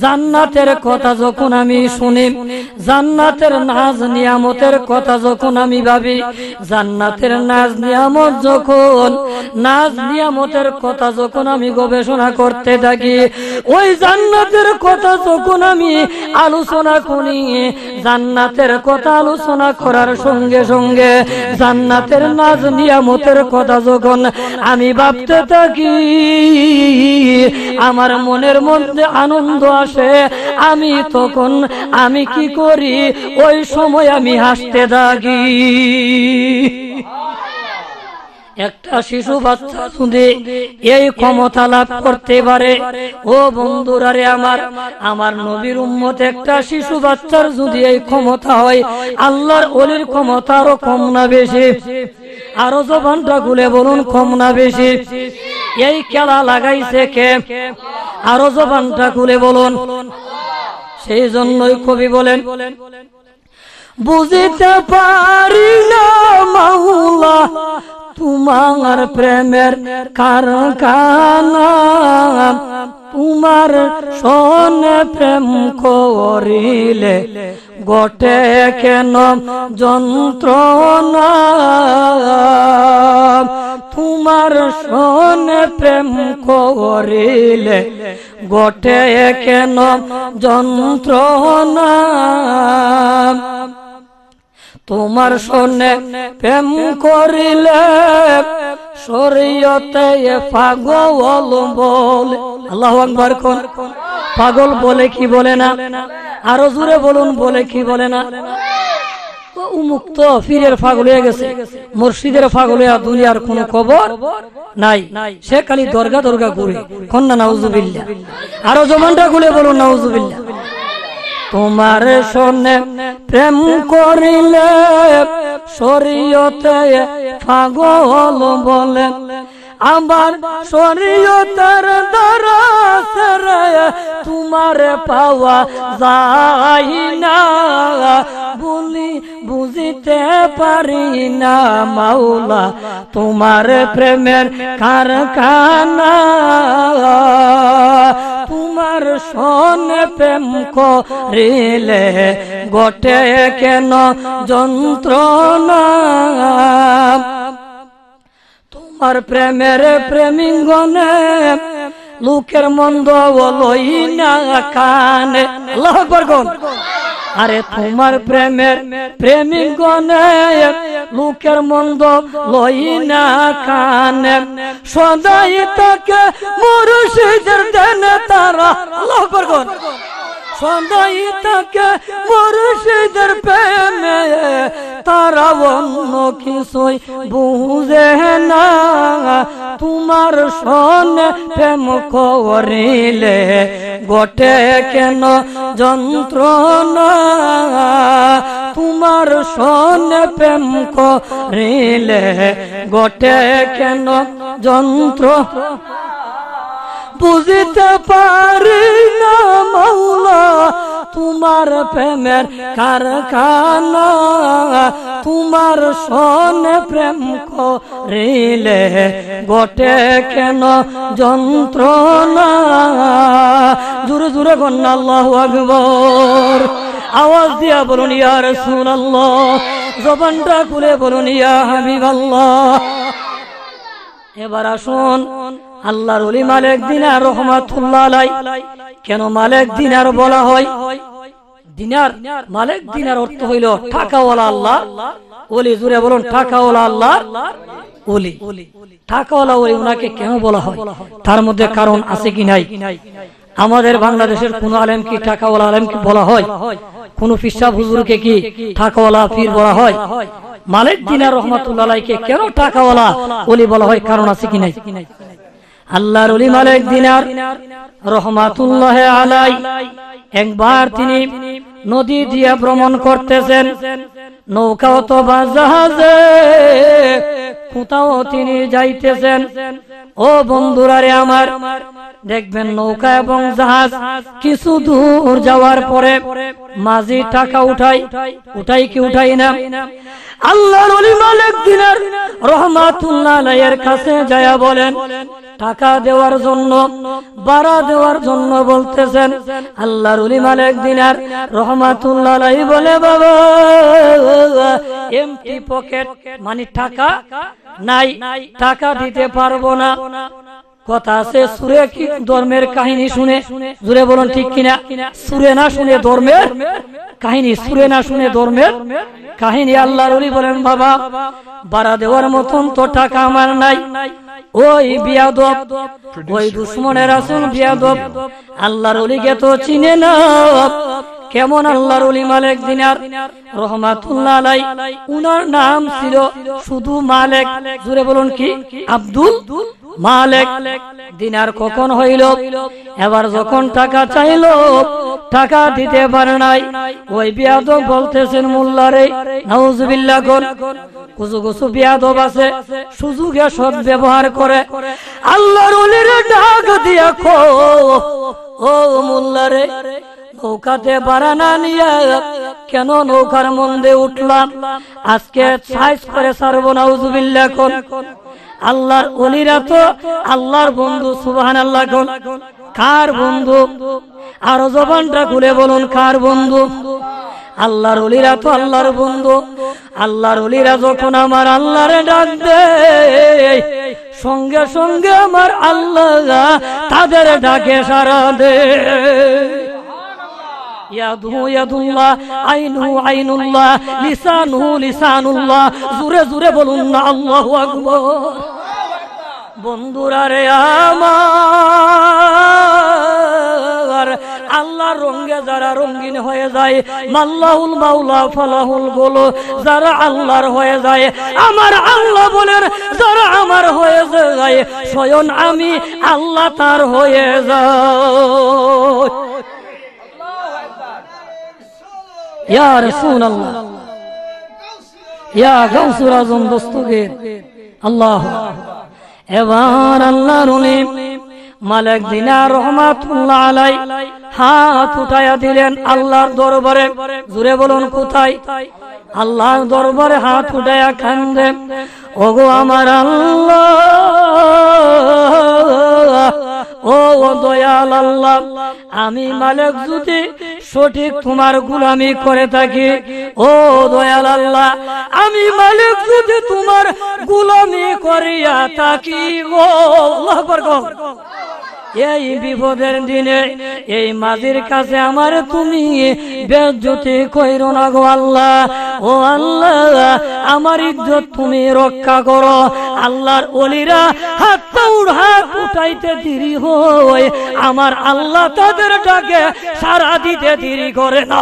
জান্নাতের কথা যখন আমি শুনি, জান্নাতের নাজ নিয়ামতের কথা যখন আমি ভাবি, জান্নাতের নাজ নিয়ামত যখন, নাজ নিয়ামতের কথা যখন আমি গবেষণা করতে থাকি, ওই জান্নাতের কথা যখন আমি আলোচনা করি, জান্নাতের কথা আলোচনা করার সঙ্গে সঙ্গে জান্নাতের নাজ নিয়ামতের কথা যখন আমি ভাবতে থাকি, আমার মনের মধ্যে আনন্দ আসে। আমি তখন আমি কি করি? ওই সময় আমি হাসতে থাকি। একটা শিশু বাচ্চা যদি এই ক্ষমতা লাভ করতে পারে, ও বন্ধুরারে আমার, আমার নবীর উম্মত একটা শিশু বাচ্চার যদি এই ক্ষমতা হয়, আল্লাহর ওলির ক্ষমতা আরো কম না বেশি? আরো জবানটা খুলে বলুন, কম না বেশি? এই খেলা লাগাইছে কে? আরো জবানটা খুলে বলুন। সেই জন্যই কবি বলেন, বুঝিতে পারি না মাওলা তোমার প্রেমের কারখানা, তোমার সনে প্রেম করিলে ঘটে কেন যন্ত্রণা, তোমার সনে প্রেম করিলে ঘটে কেন যন্ত্রণা, তোমার সনে প্রেম করিলে শরীয়তে পাগল বলে। আল্লাহু আকবার। কোন পাগল বলে কি বলে না? আরো জোরে বলুন, বলে কি বলে না? উমুক্ত পীরের পাগল হয়ে গেছে, মুর্শিদের পাগল হয়ে দুনিয়ার কোন খবর নাই। সে খালি দরগা দরগা ঘুরে। কন্যা নাউজুবিল্লাহ। আরো জবানটা খুলে বলুন, নাউজুবিল্লাহ। তোমার সনে প্রেম করিলে শরীয়তে পাগল বলে, আমার শরীয়তের দরসরে তোমার পাওয়া যায় না বলি বুঝিতে পারি না মাওলা তোমার প্রেমের কারখানা তোমার সনে প্রেম করিলে ঘটে কেন যন্ত্রণা তোমার প্রেমের প্রেমিকগণে লোকের মন্দ লই না কানে আল্লাহু আকবার কোন আরে তোমার প্রেমের প্রেমিকগণে লোকের মন্দ লই না কানে সদাই তাকে মুর্শিদের দেন তারা আল্লাহু আকবার কোন সদাই তাকে মুর্শিদের প্রেমে তারা অন্য কিছুই বুঝে না তোমার সনে প্রেম করিলে ঘটে কেন যন্ত্রণা তোমার সনে প্রেম করিলে ঘটে কেন যন্ত্রণা বুঝিতে পারি না মাওলা তোমার প্রেমের কারখানা তোমার সনে প্রেম করিলে ঘটে কেন যন্ত্রণা জোরে জোরে বলুন আল্লাহু আকবার আওয়াজ দিয়া বলুন ইয়া রাসূলুল্লাহ জবানটা খুলে বলুন ইয়া হাবিবাল্লাহ এবার আসুন আল্লাহর ওলি মালিক দিনার রহমাতুল্লাহ আলাইহি কেন মালিক দিনার বলা হয় দিনার মালিক দিনার অর্থ হইল টাকাওয়ালা আল্লাহ ওলি জুড়ে বলুন টাকাওয়ালা আল্লাহ ওলি টাকাওয়ালা ওলি উনাকে কেন বলা হয় তার মধ্যে কারণ আছে কি নাই আমাদের বাংলাদেশের কোন আলেম কি টাকাওয়ালা আলেম কি বলা হয় কোন ফিসা হুজুরকে কি টাকাওয়ালা পীর বলা হয় মালিক দিনার রহমাতুল্লাহ আলাইহিকে কেন টাকাওয়ালা ওলি বলা হয় কারণ আছে কি নাই আল্লাহর ওলি মালিক দিনার রহমাতুল্লাহ আলাইহি একবার তিনি নদী দিয়ে ভ্রমণ করতেছেন নৌকা অথবা জাহাজে কোথাও তিনি যাইতেছেন ও বন্ধুরা রে আমার দেখবেন নৌকা এবং জাহাজ কিছু দূর যাওয়ার পরে মাঝি টাকা উঠাই কি উঠাই না আল্লাহর ওলি মালিক দিনার রহমাতুল্লাহ আলাইহির কাছে যায়া বলেন টাকা দেওয়ার জন্য ভাড়া দেওয়ার জন্য বলতেছেন আল্লাহর ওলি মালিক দিনার রহমাতুল্লাহ আলাইহি বলে বাবা এমটি পকেট মানে টাকা নাই টাকা দিতে পারবো না কথা আছে সুরে কি ধর্মের কাহিনী শুনে জুড়ে বলুন ঠিক কিনা সুরে না শুনে ধর্মের কাহিনী সুরে না শুনে ধর্মের কাহিনী আল্লাহর ওলি বলেন বাবা ভাড়া দেওয়ার মতন তো টাকা আমার নাই ওই বিয়াদব ওই দুশমনের রাসূল বিয়াদব আল্লাহর ওলিকে তো চিনে না কেমন আল্লাহর ওলি মালিক দিনার রহমাতুল্লাহ আলাইহি উনার নাম ছিল শুধু মালিক জুড়ে বলুন কি আব্দুল মালিক দিনার কখন হইল এবার যখন টাকা চাইলো টাকা দিতে পারে নাই ওই বিয়াদব বলতেছেন মোল্লারে নাউজুবিল্লাহ কোন কুসু বিয়াদব আছে সুযোগে সৎ ব্যবহার করে আল্লাহর ওলির ডাক দিয়া কো ও মোল্লারে নৌকাতে বারানা নিয়ে কেন নৌকার মধ্যে উঠলাম আজকে সাইজ করে ছাড়বো নাউজুবিল্লাহ কোন আল্লাহর ওলিরা তো আল্লাহর বন্ধু সুবহানাল্লাহ কোন কার বন্ধু আর জবানটা খুলে বলুন কার বন্ধু আল্লাহর ওলিরা তো আল্লাহর বন্ধু আল্লাহর ওলিরা যখন আমার আল্লাহরে ডাক দেয় সঙ্গে সঙ্গে আমার আল্লাহ তাদের ডাকে সাড়া দেয় ইয়াদু ইয়াদুল্লাহ আইনুহু আইনুল্লাহ লিসানুহু লিসানুল্লাহ জোরে জোরে বলুন না আল্লাহু আকবার বন্ধুরা রে আমার আল্লাহর রঙে যারা রঙিন হয়ে যায় মাল্লাহুল মাওলা ফালাহুল গোলো যারা আল্লাহর হয়ে যায় আমার আল্লাহ বলেন যারা আমার হয়ে যায় স্বয়ং আমি আল্লাহ তার হয়ে যায় ইয়া রাসূলুল্লাহ ইয়া গাউসুর আযম দস্তগীর আল্লাহ এবার আল্লাহর ওলি মালিক দিনার রহমাতুল্লাহ আলাই হাত উঠাইয়া দিলেন আল্লাহর দরবারে। জোরে বলুন কোথায়? আল্লাহর দরবারে হাত উঠাইয়া কান্দে, ওগো আমার আল্লাহ, ও দয়াল আল্লাহ, আমি মালিক যদি সঠিক তোমার গোলামি করে থাকি, ও দয়াল আল্লাহ, আমি মালিক যদি তোমার গোলামি করিয়া থাকি, ও আল্লাহু আকবার। এই বিপদের দিনে এই মাঝির কাছে আমার তুমি বেজ্জতি কইরো না গো আল্লাহ। ও আল্লাহ, আমার ইজ্জত তুমি রক্ষা করো। আল্লাহর ওলিরা হাত উঠাইতে দেরি হয়, আমার আল্লাহ তাদের ডাকে সাড়া দিতে দেরি করে না।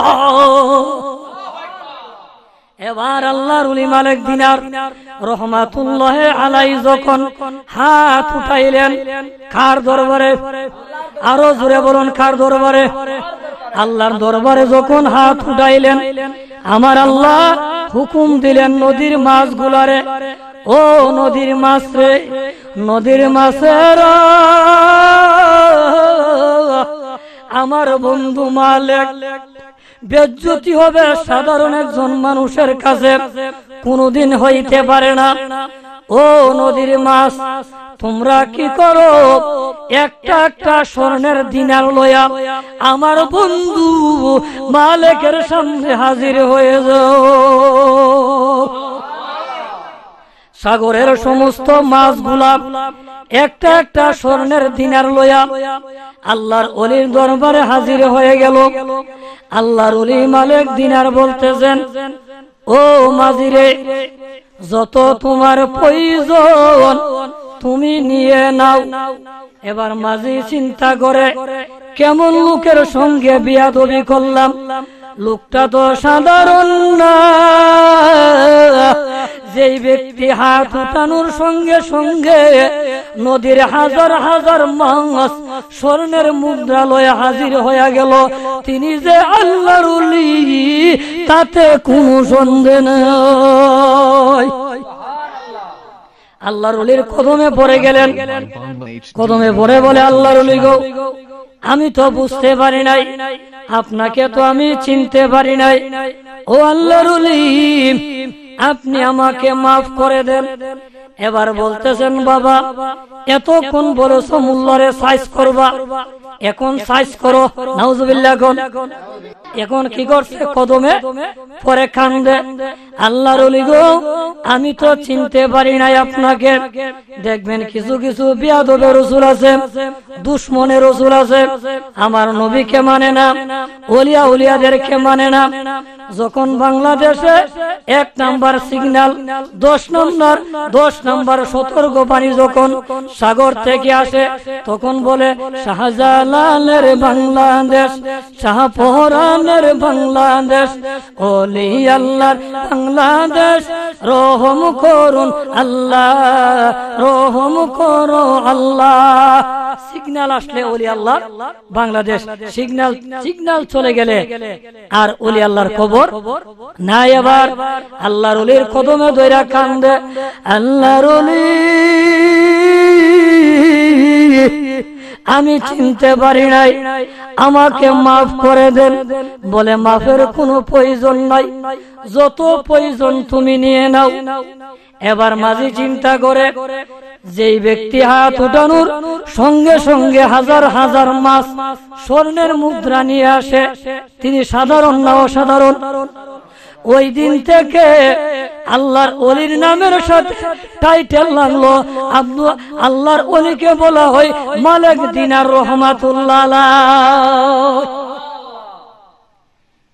এবার আল্লাহর ওলি মালিক দিনার রহমাতুল্লাহ আলাই যখন হাত উঠাইলেন কার দরবারে? আরো জোরে বলুন, কার দরবারে? আল্লাহর দরবারে যখন হাত উঠাইলেন, আমার আল্লাহ হুকুম দিলেন নদীর মাছগুলারে, ও নদীর মাছ রে, নদীর মাছের আমার বন্ধু মালিক বেজ্জতি হবে সাধারণ একজন মানুষের কাছে কোনদিন হইতে পারে না। ও নদীর মাছ, তোমরা কি করো? একটা একটা স্বর্ণের দিনার লয়া আমার বন্ধু মালিকের সামনে হাজির হয়ে যাও। সাগরের সমস্ত মাছগুলা একটা একটা স্বর্ণের দিনার লয়া আল্লাহর ওলির দরবারে হাজির হয়ে গেল। আল্লাহর ওলি মালিক দিনার বলতেছেন, ও মাঝিরে, যত তোমার প্রয়োজন তুমি নিয়ে নাও। এবার মাঝি চিন্তা করে, কেমন লোকের সঙ্গে বিয়াদবি করলাম, লোকটা তো সাধারণ না। যেই ব্যক্তি হাত উঠানোর সঙ্গে সঙ্গে নদীর হাজার হাজার মাছ স্বর্ণের মুদ্রা লয়ে হাজির হয়ে গেল, তিনি যে আল্লাহর ওলি তাতে কোনো সন্দেহ নেই। আল্লাহর ওলির কদমে পড়ে গেলেন। কদমে পড়ে বলে, আল্লাহর ওলি গো, আমি তো বুঝতে পারি নাই, আপনাকে তো আমি চিনতে পারি নাই। ও আল্লাহর ওলি, আপনি আমাকে মাফ করে দেন। এবার বলতেছেন, বাবা এতক্ষণ বলেছ মোল্লারে সাইজ করবা, এখন সাইজ করো। নাউজুবিল্লাহ। এখন কি করছে? কদমে পরে কান্দে, আল্লাহর ওলি গো, আমি তো চিনতে পারি নাই আপনাকে। দেখবেন কিছু কিছু বিয়াদবের রসুল আছে, দুশ্মনের রসুল আছে, আমার নবীকে মানে না, ওলিয়া উলিয়াদেরকে মানে না। যখন বাংলাদেশে 1 নাম্বার সিগন্যাল, 10 নাম্বার সতর্কবাণী যখন সাগর থেকে আসে, তখন বলে শাহজালালের বাংলাদেশ, শাহপরানের বাংলাদেশ, ওলি আল্লাহর বাংলাদেশ, রহম করুন আল্লাহ, রহম করো আল্লাহ। সিগন্যাল আসলে ওলি আল্লাহ বাংলাদেশ, সিগন্যাল চলে গেলে আর ওলি আল্লাহর খবর নাই। এবার আল্লাহর ওলির কদমে দইরা কান্দে, আল্লাহর ওলি, আমি চিনতে পারি নাই, আমাকে মাফ করে দেন। বলে, মাফের কোনো প্রয়োজন নাই, যত প্রয়োজন তুমি নিয়ে নাও। এবার মাঝি চিন্তা করে, যেই ব্যক্তি হাত উঠানোর সঙ্গে সঙ্গে হাজার হাজার মাছ স্বর্ণের মুদ্রা নিয়ে আসে, তিনি সাধারণ না অসাধারণ? ওই দিন থেকে আল্লাহর ওলির নামের সাথে টাইটেল লাগলো, আল্লাহর ওলিকে বলা হয় মালিক দিনার রহমাতুল্লাহ আলাইহি।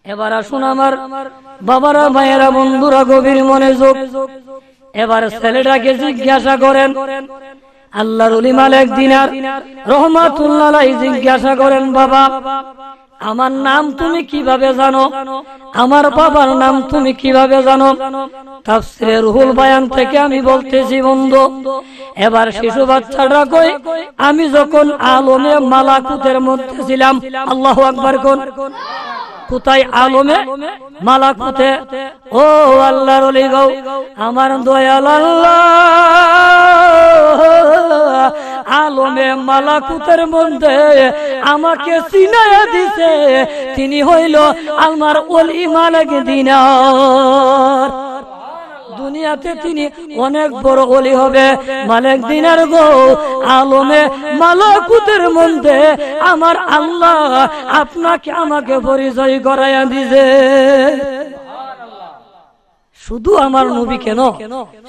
এবার আসুন আমার বাবারা, ভাইয়েরা, বন্ধুরা, গভীর মনোযোগ। এবার ছেলেটাকে জিজ্ঞাসা করেন, আল্লাহর ওলি মালিক দিনার রহমাতুল্লাহ আলাইহি জিজ্ঞাসা করেন, বাবা আমার নাম তুমি কিভাবে জানো? আমার বাবার নাম তুমি কিভাবে জানো? তাফসীরে রুহুল বায়ান থেকে আমি বলতেছি বন্ধু। এবার শিশু বাচ্চাটা কই, আমি যখন আলমে মালাকুতের মধ্যে ছিলাম, আল্লাহু আকবার কোন, কোথায় আলমে মালাকুতে। ও আল্লাহর ওলি গো, আমার দয়াল আল্লাহ আলমে মালাকুতের মধ্যে আমাকে চিনায়া দিছে, তিনি হইল আমার ওলি মালিক দিনার। দুনিয়াতে তিনি অনেক বড় ওলি হবে, মালিক দিনার গো। আলমে মালাকুতের মধ্যে আমার আল্লাহ আপনাকে আমাকে পরিচয় করাইয়া দিছে। শুধু আমার নবী কেন,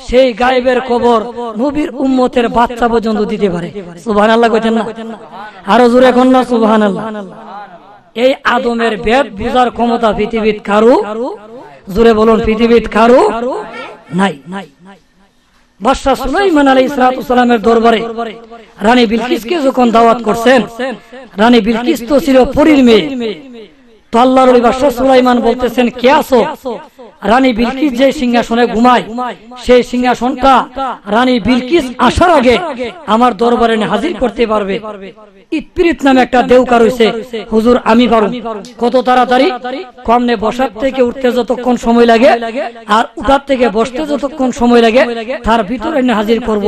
সেই গায়েবের খবর নবীর উম্মতের বাচ্চা পর্যন্ত দিতে পারে। সুবহানাল্লাহ কইতেন না? আরো জোরে কোন না সুবহানাল্লাহ। এই আদমের বেদ বুঝার ক্ষমতা পৃথিবীর কারো, জোরে বলুন, পৃথিবীর কারো নাই। বাদশা সুলাইমান আলাইহিস সালামের দরবারে রানী বিলকিসকে যখন দাওয়াত করছেন, রানী বিলকিস তো ছিল পরীর মেয়ে। তো আল্লাহর ওলি বাদশা সুলাইমান বলতেছেন, কে আছো? রানী বিলকিস যে সিংহাসনে ঘুমায়, সেই সিংহাসনটা রানী বিলকিস আসার আগে আমার দরবারে হাজির করতে পারবে। ইতপিরিত নামে একটা দেউকা রয়েছে, হুজুর আমি পারব। কত তাড়াতাড়ি? কমনে বসার থেকে উঠতে যতক্ষণ সময় লাগে আর উঠার থেকে বসতে যতক্ষণ সময় লাগে তার ভিতরে হাজির করব।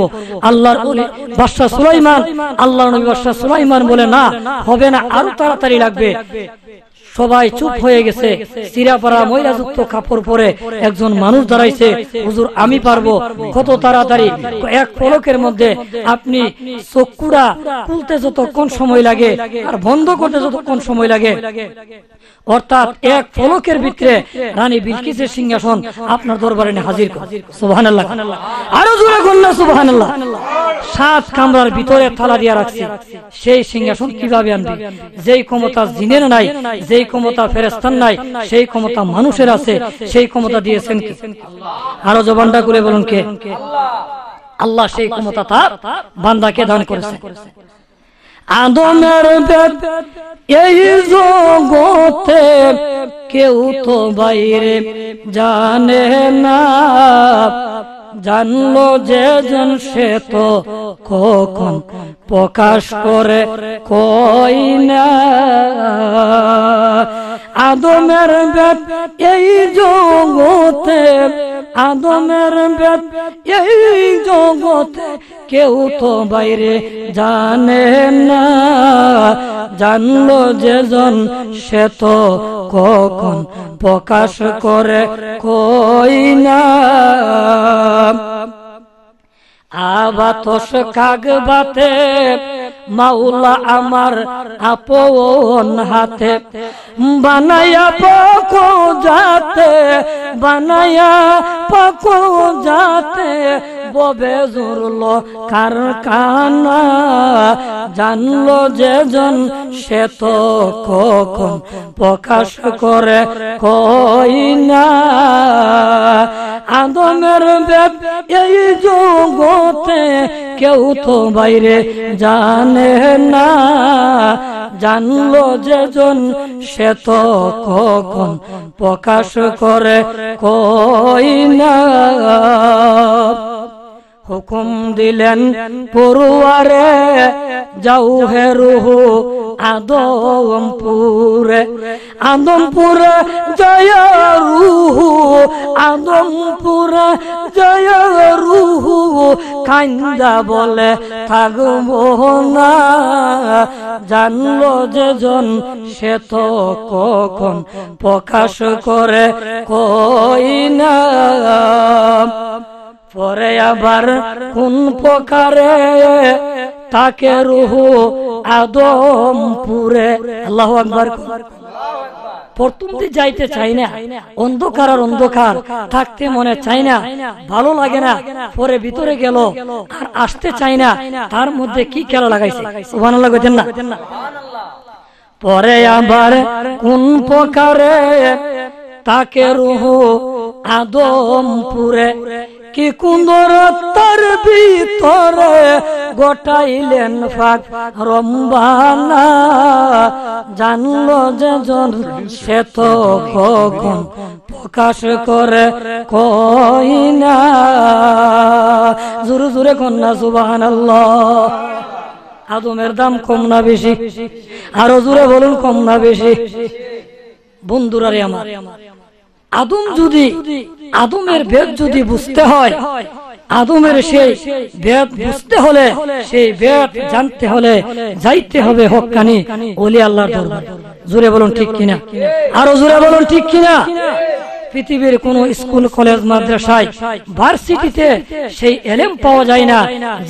আল্লাহর ওলি বাদশা সুলাইমান, আল্লাহর নবী বাদশা সুলাইমান বলে, না হবে না, আরো তাড়াতাড়ি লাগবে। সবাই চুপ হয়ে গেছে। চিরাপাড়া ময়লাযুক্ত কাপড় পরে একজন মানুষ দাঁড়াইছে, হুজুর আমি পারবো। কত তাড়াতাড়ি? এক পলকের মধ্যে আপনি চক্ষুটা খুলতে যতক্ষণ সময় লাগে আর বন্ধ করতে যতক্ষণ সময় লাগে, অর্থাৎ এক পলকের ভিতরে রানী বিলকিসের সিংহাসন আপনার দরবারে হাজির কর। সুবহানাল্লাহ, আরো জোরে বলুন সুবহানাল্লাহ। 7 কামরার ভিতরে তালা দিয়া রাখছে। সেই সিংহাসন কিভাবে আনবে? যেই ক্ষমতা জিনের নাই, যেই ক্ষমতা ফেরেশতার নাই, সেই ক্ষমতা মানুষের আছে। সেই ক্ষমতা দিয়েছেন কে? আরো জবানটা করে বলুন কে? আল্লাহ সেই ক্ষমতা তার বান্দাকে দান করেছে। আদমের বেদ এই জগতে কেউ তো বাইরে জানে না, জানলো যে জন সে তো কখন প্রকাশ করে কই না। আদমের বেদ এই জগতে, আদমের বেদ এই জগতে কেউ তো বাইরে জানে না, জানলো যে জন সে তো কখন প্রকাশ করে কই না। আবাতস কাগবাতে মাওলা আমার আপন হাতে বানায়া পাকো যাতে, বানায়া পাকো যাতে ববে জুরলো কারখানা, জানলো যে জন সে তো কখন প্রকাশ করে কই না। আদমের বেদ এই জগতে কেউ তো বাইরে জানে না, জানলো যে জন সে তো কখন প্রকাশ করে কই না। হুকুম দিলেন পড়ুয়ারে যাও হে রুহু আদমপুরে, আদমপুরে জয় রুহু, আদমপুরে জয় রুহু, কান্দা বলে থাকবো না, জানলো যে জন সে তো কখন প্রকাশ করে কই না। পরে আবার কোন প্রকারে তাকে রুহু আদমপুরে। আল্লাহু আকবার। প্রথমতে যাইতে চাই না, অন্ধকার আর অন্ধকার থাকতে মনে চাই না, ভালো লাগে না। পরে ভিতরে গেল আর আসতে চাই না। তার মধ্যে কি খেলা লাগাইছে? সুবহানাল্লাহ কইতেন না? পরে আবার কোন প্রকারে তাকে রুহু আদমপুরে, কি কুন্দর তার ভিতরে গোটাইলেন ফাঁক রম্বানা, জানলো যে জন সে তো কখন প্রকাশ করে কই না। জোরে জোরে কন্যা সুবহানাল্লাহ। আদমের দাম কম না বেশি? আরো জোরে বলুন, কম না বেশি? বন্ধুরা রে আমার, আদমের বেদ যদি বুঝতে হয়, আদমের সেই বেদ বুঝতে হলে, সেই বেদ জানতে হলে যাইতে হবে হক্কানি ওলি আল্লাহর দরবারে। জোরে বলুন ঠিক কিনা, আরো জোরে বলুন ঠিক কিনা। পৃথিবীর কোন স্কুল কলেজ মাদ্রাসায় ভার্সিটিতে সেই এলেম পাওয়া যায় না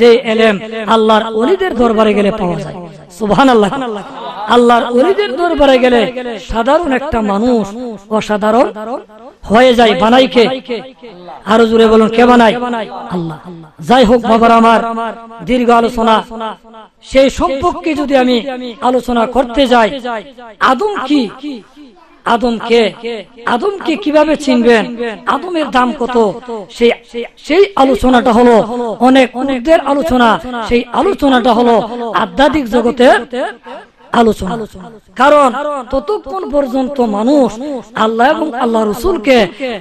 যে এলেম আল্লাহর ওলিদের দরবারে গেলে পাওয়া যায়। সুবহানাল্লাহ। আল্লাহর ওলিদের দরবারে গেলে সাধারণ একটা মানুষ অসাধারণ হয়ে যায়। বানাই কে? আরো জোরে বলুন কে বানায়? আল্লাহ। যাই হোক বাবার আমার, দীর্ঘ আলোচনা, সেই সম্পর্কে যদি আমি আলোচনা করতে যাই, আদম কি, আদমকে কিভাবে চিনবেন, আদমের দাম কত, সেই আলোচনাটা হলো অনেক অনেকদের আলোচনা। সেই আলোচনাটা হলো আধ্যাত্মিক জগতের আলোচনা। কারণ ততক্ষণ পর্যন্ত মানুষ আল্লাহ এবং আল্লাহ রসুলকে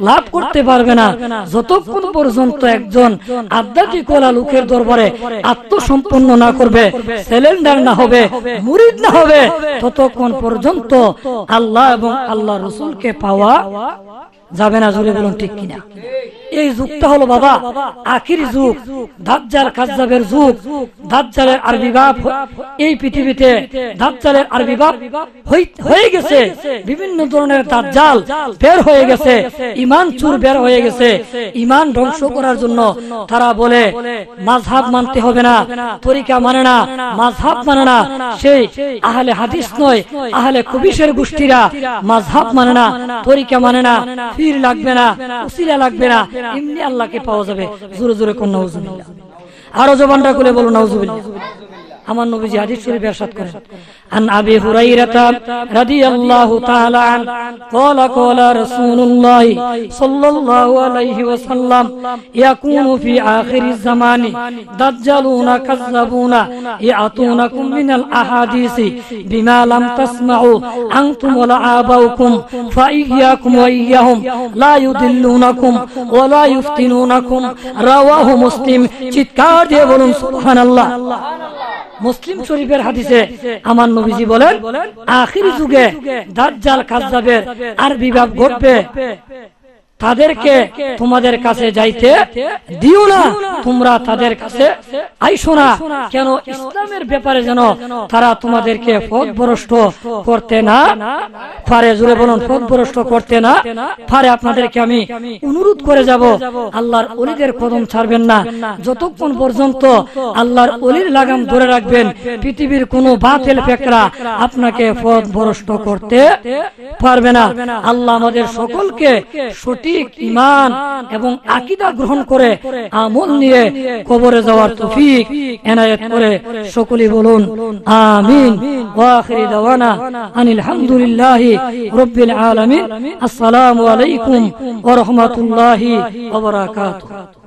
লাভ করতে পারবে না যতক্ষণ পর্যন্ত একজন আধ্যাত্মিক ওয়ালা লোকের দরবারে আত্মসম্পন্ন না করবে, সিলিন্ডার না হবে, মুরিদ না হবে, ততক্ষণ পর্যন্ত আল্লাহ এবং আল্লাহ রসুলকে পাওয়া যাবে না। জোরে বলুন ঠিক কিনা। এই যুগটা হলো বাবা আখিরি যুগ, দাজ্জাল কাজ্জাবের যুগ। দাজ্জালের আবির্ভাব এই পৃথিবীতে, দাজ্জালের আবির্ভাব হয়ে গেছে। বিভিন্ন ধরনের দাজ্জাল বের হয়ে গেছে, ঈমান চুর বের হয়ে গেছে। ঈমান ধ্বংস করার জন্য তারা বলে মাযহাব মানতে হবে না, তরিকা মানে না, মাযহাব মানে না। সেই আহলে হাদিস নয়, আহলে কুবিশের গোষ্ঠীরা মাযহাব মানে না, তরিকা মানে না, পীর লাগবে না, উসিলা লাগবে না, এমনি আল্লাহকে পাওয়া যাবে। জোরে জোরে কোন নাউজুবিল্লাহ, আরো জবানটা খুলে বলো নাউজুবিল্লাহ। আমার নবীজি হাদিস শরীফে ইরশাদ করেন, আন আবি হুরায়রা রাদিয়াল্লাহু তাআলা আন قال قال رسول الله صلى الله عليه وسلم يكون في آخر الزمان دجالون كذابون يأتونكم من الأحاديث بما لم تسمعوا أنتم ولا آباؤكم فإياكم وإياهم لا يضلونكم ولا يفتنونكم رواه مسلم। চিৎকার দিয়ে বলুন সুবহানাল্লাহ। মুসলিম শরীফের হাদিসে আমার নবীজি বলেন, আখির যুগে দাজ্জাল কাজ্জাবের আবির্ভাব ঘটবে, তাদেরকে তোমাদের কাছে যাইতে দিও না, তোমরা তাদের কাছে আইসো না। কেন? ইসলামের ব্যাপারে যেন তারা তোমাদেরকে পথভ্রষ্ট করতে না পারে। জোরে বলুন, পথভ্রষ্ট করতে না পারে। আপনাদেরকে আমি অনুরোধ করে যাব, আল্লাহর ওলিদের কদম ছাড়বেন না যতক্ষণ পর্যন্ত আল্লাহর ওলির লাগাম ধরে রাখবেন। পৃথিবীর কোনো বাতিল ফেকরা আপনাকে পথভ্রষ্ট করতে পারবে না। আল্লাহ আমাদের সকলকে সঠিক ঈমান এবং আকীদা গ্রহণ করে আমল নিয়ে কবরে যাওয়ার তৌফিক এনায়েত করে সকলেই বলুন আমিন। ওয়া আখিরি দাওয়ানা আনিল হামদুলিল্লাহি রাব্বিল আলামিন। আসসালামু আলাইকুম ওয়া রাহমাতুল্লাহি ওয়া বারাকাতুহু।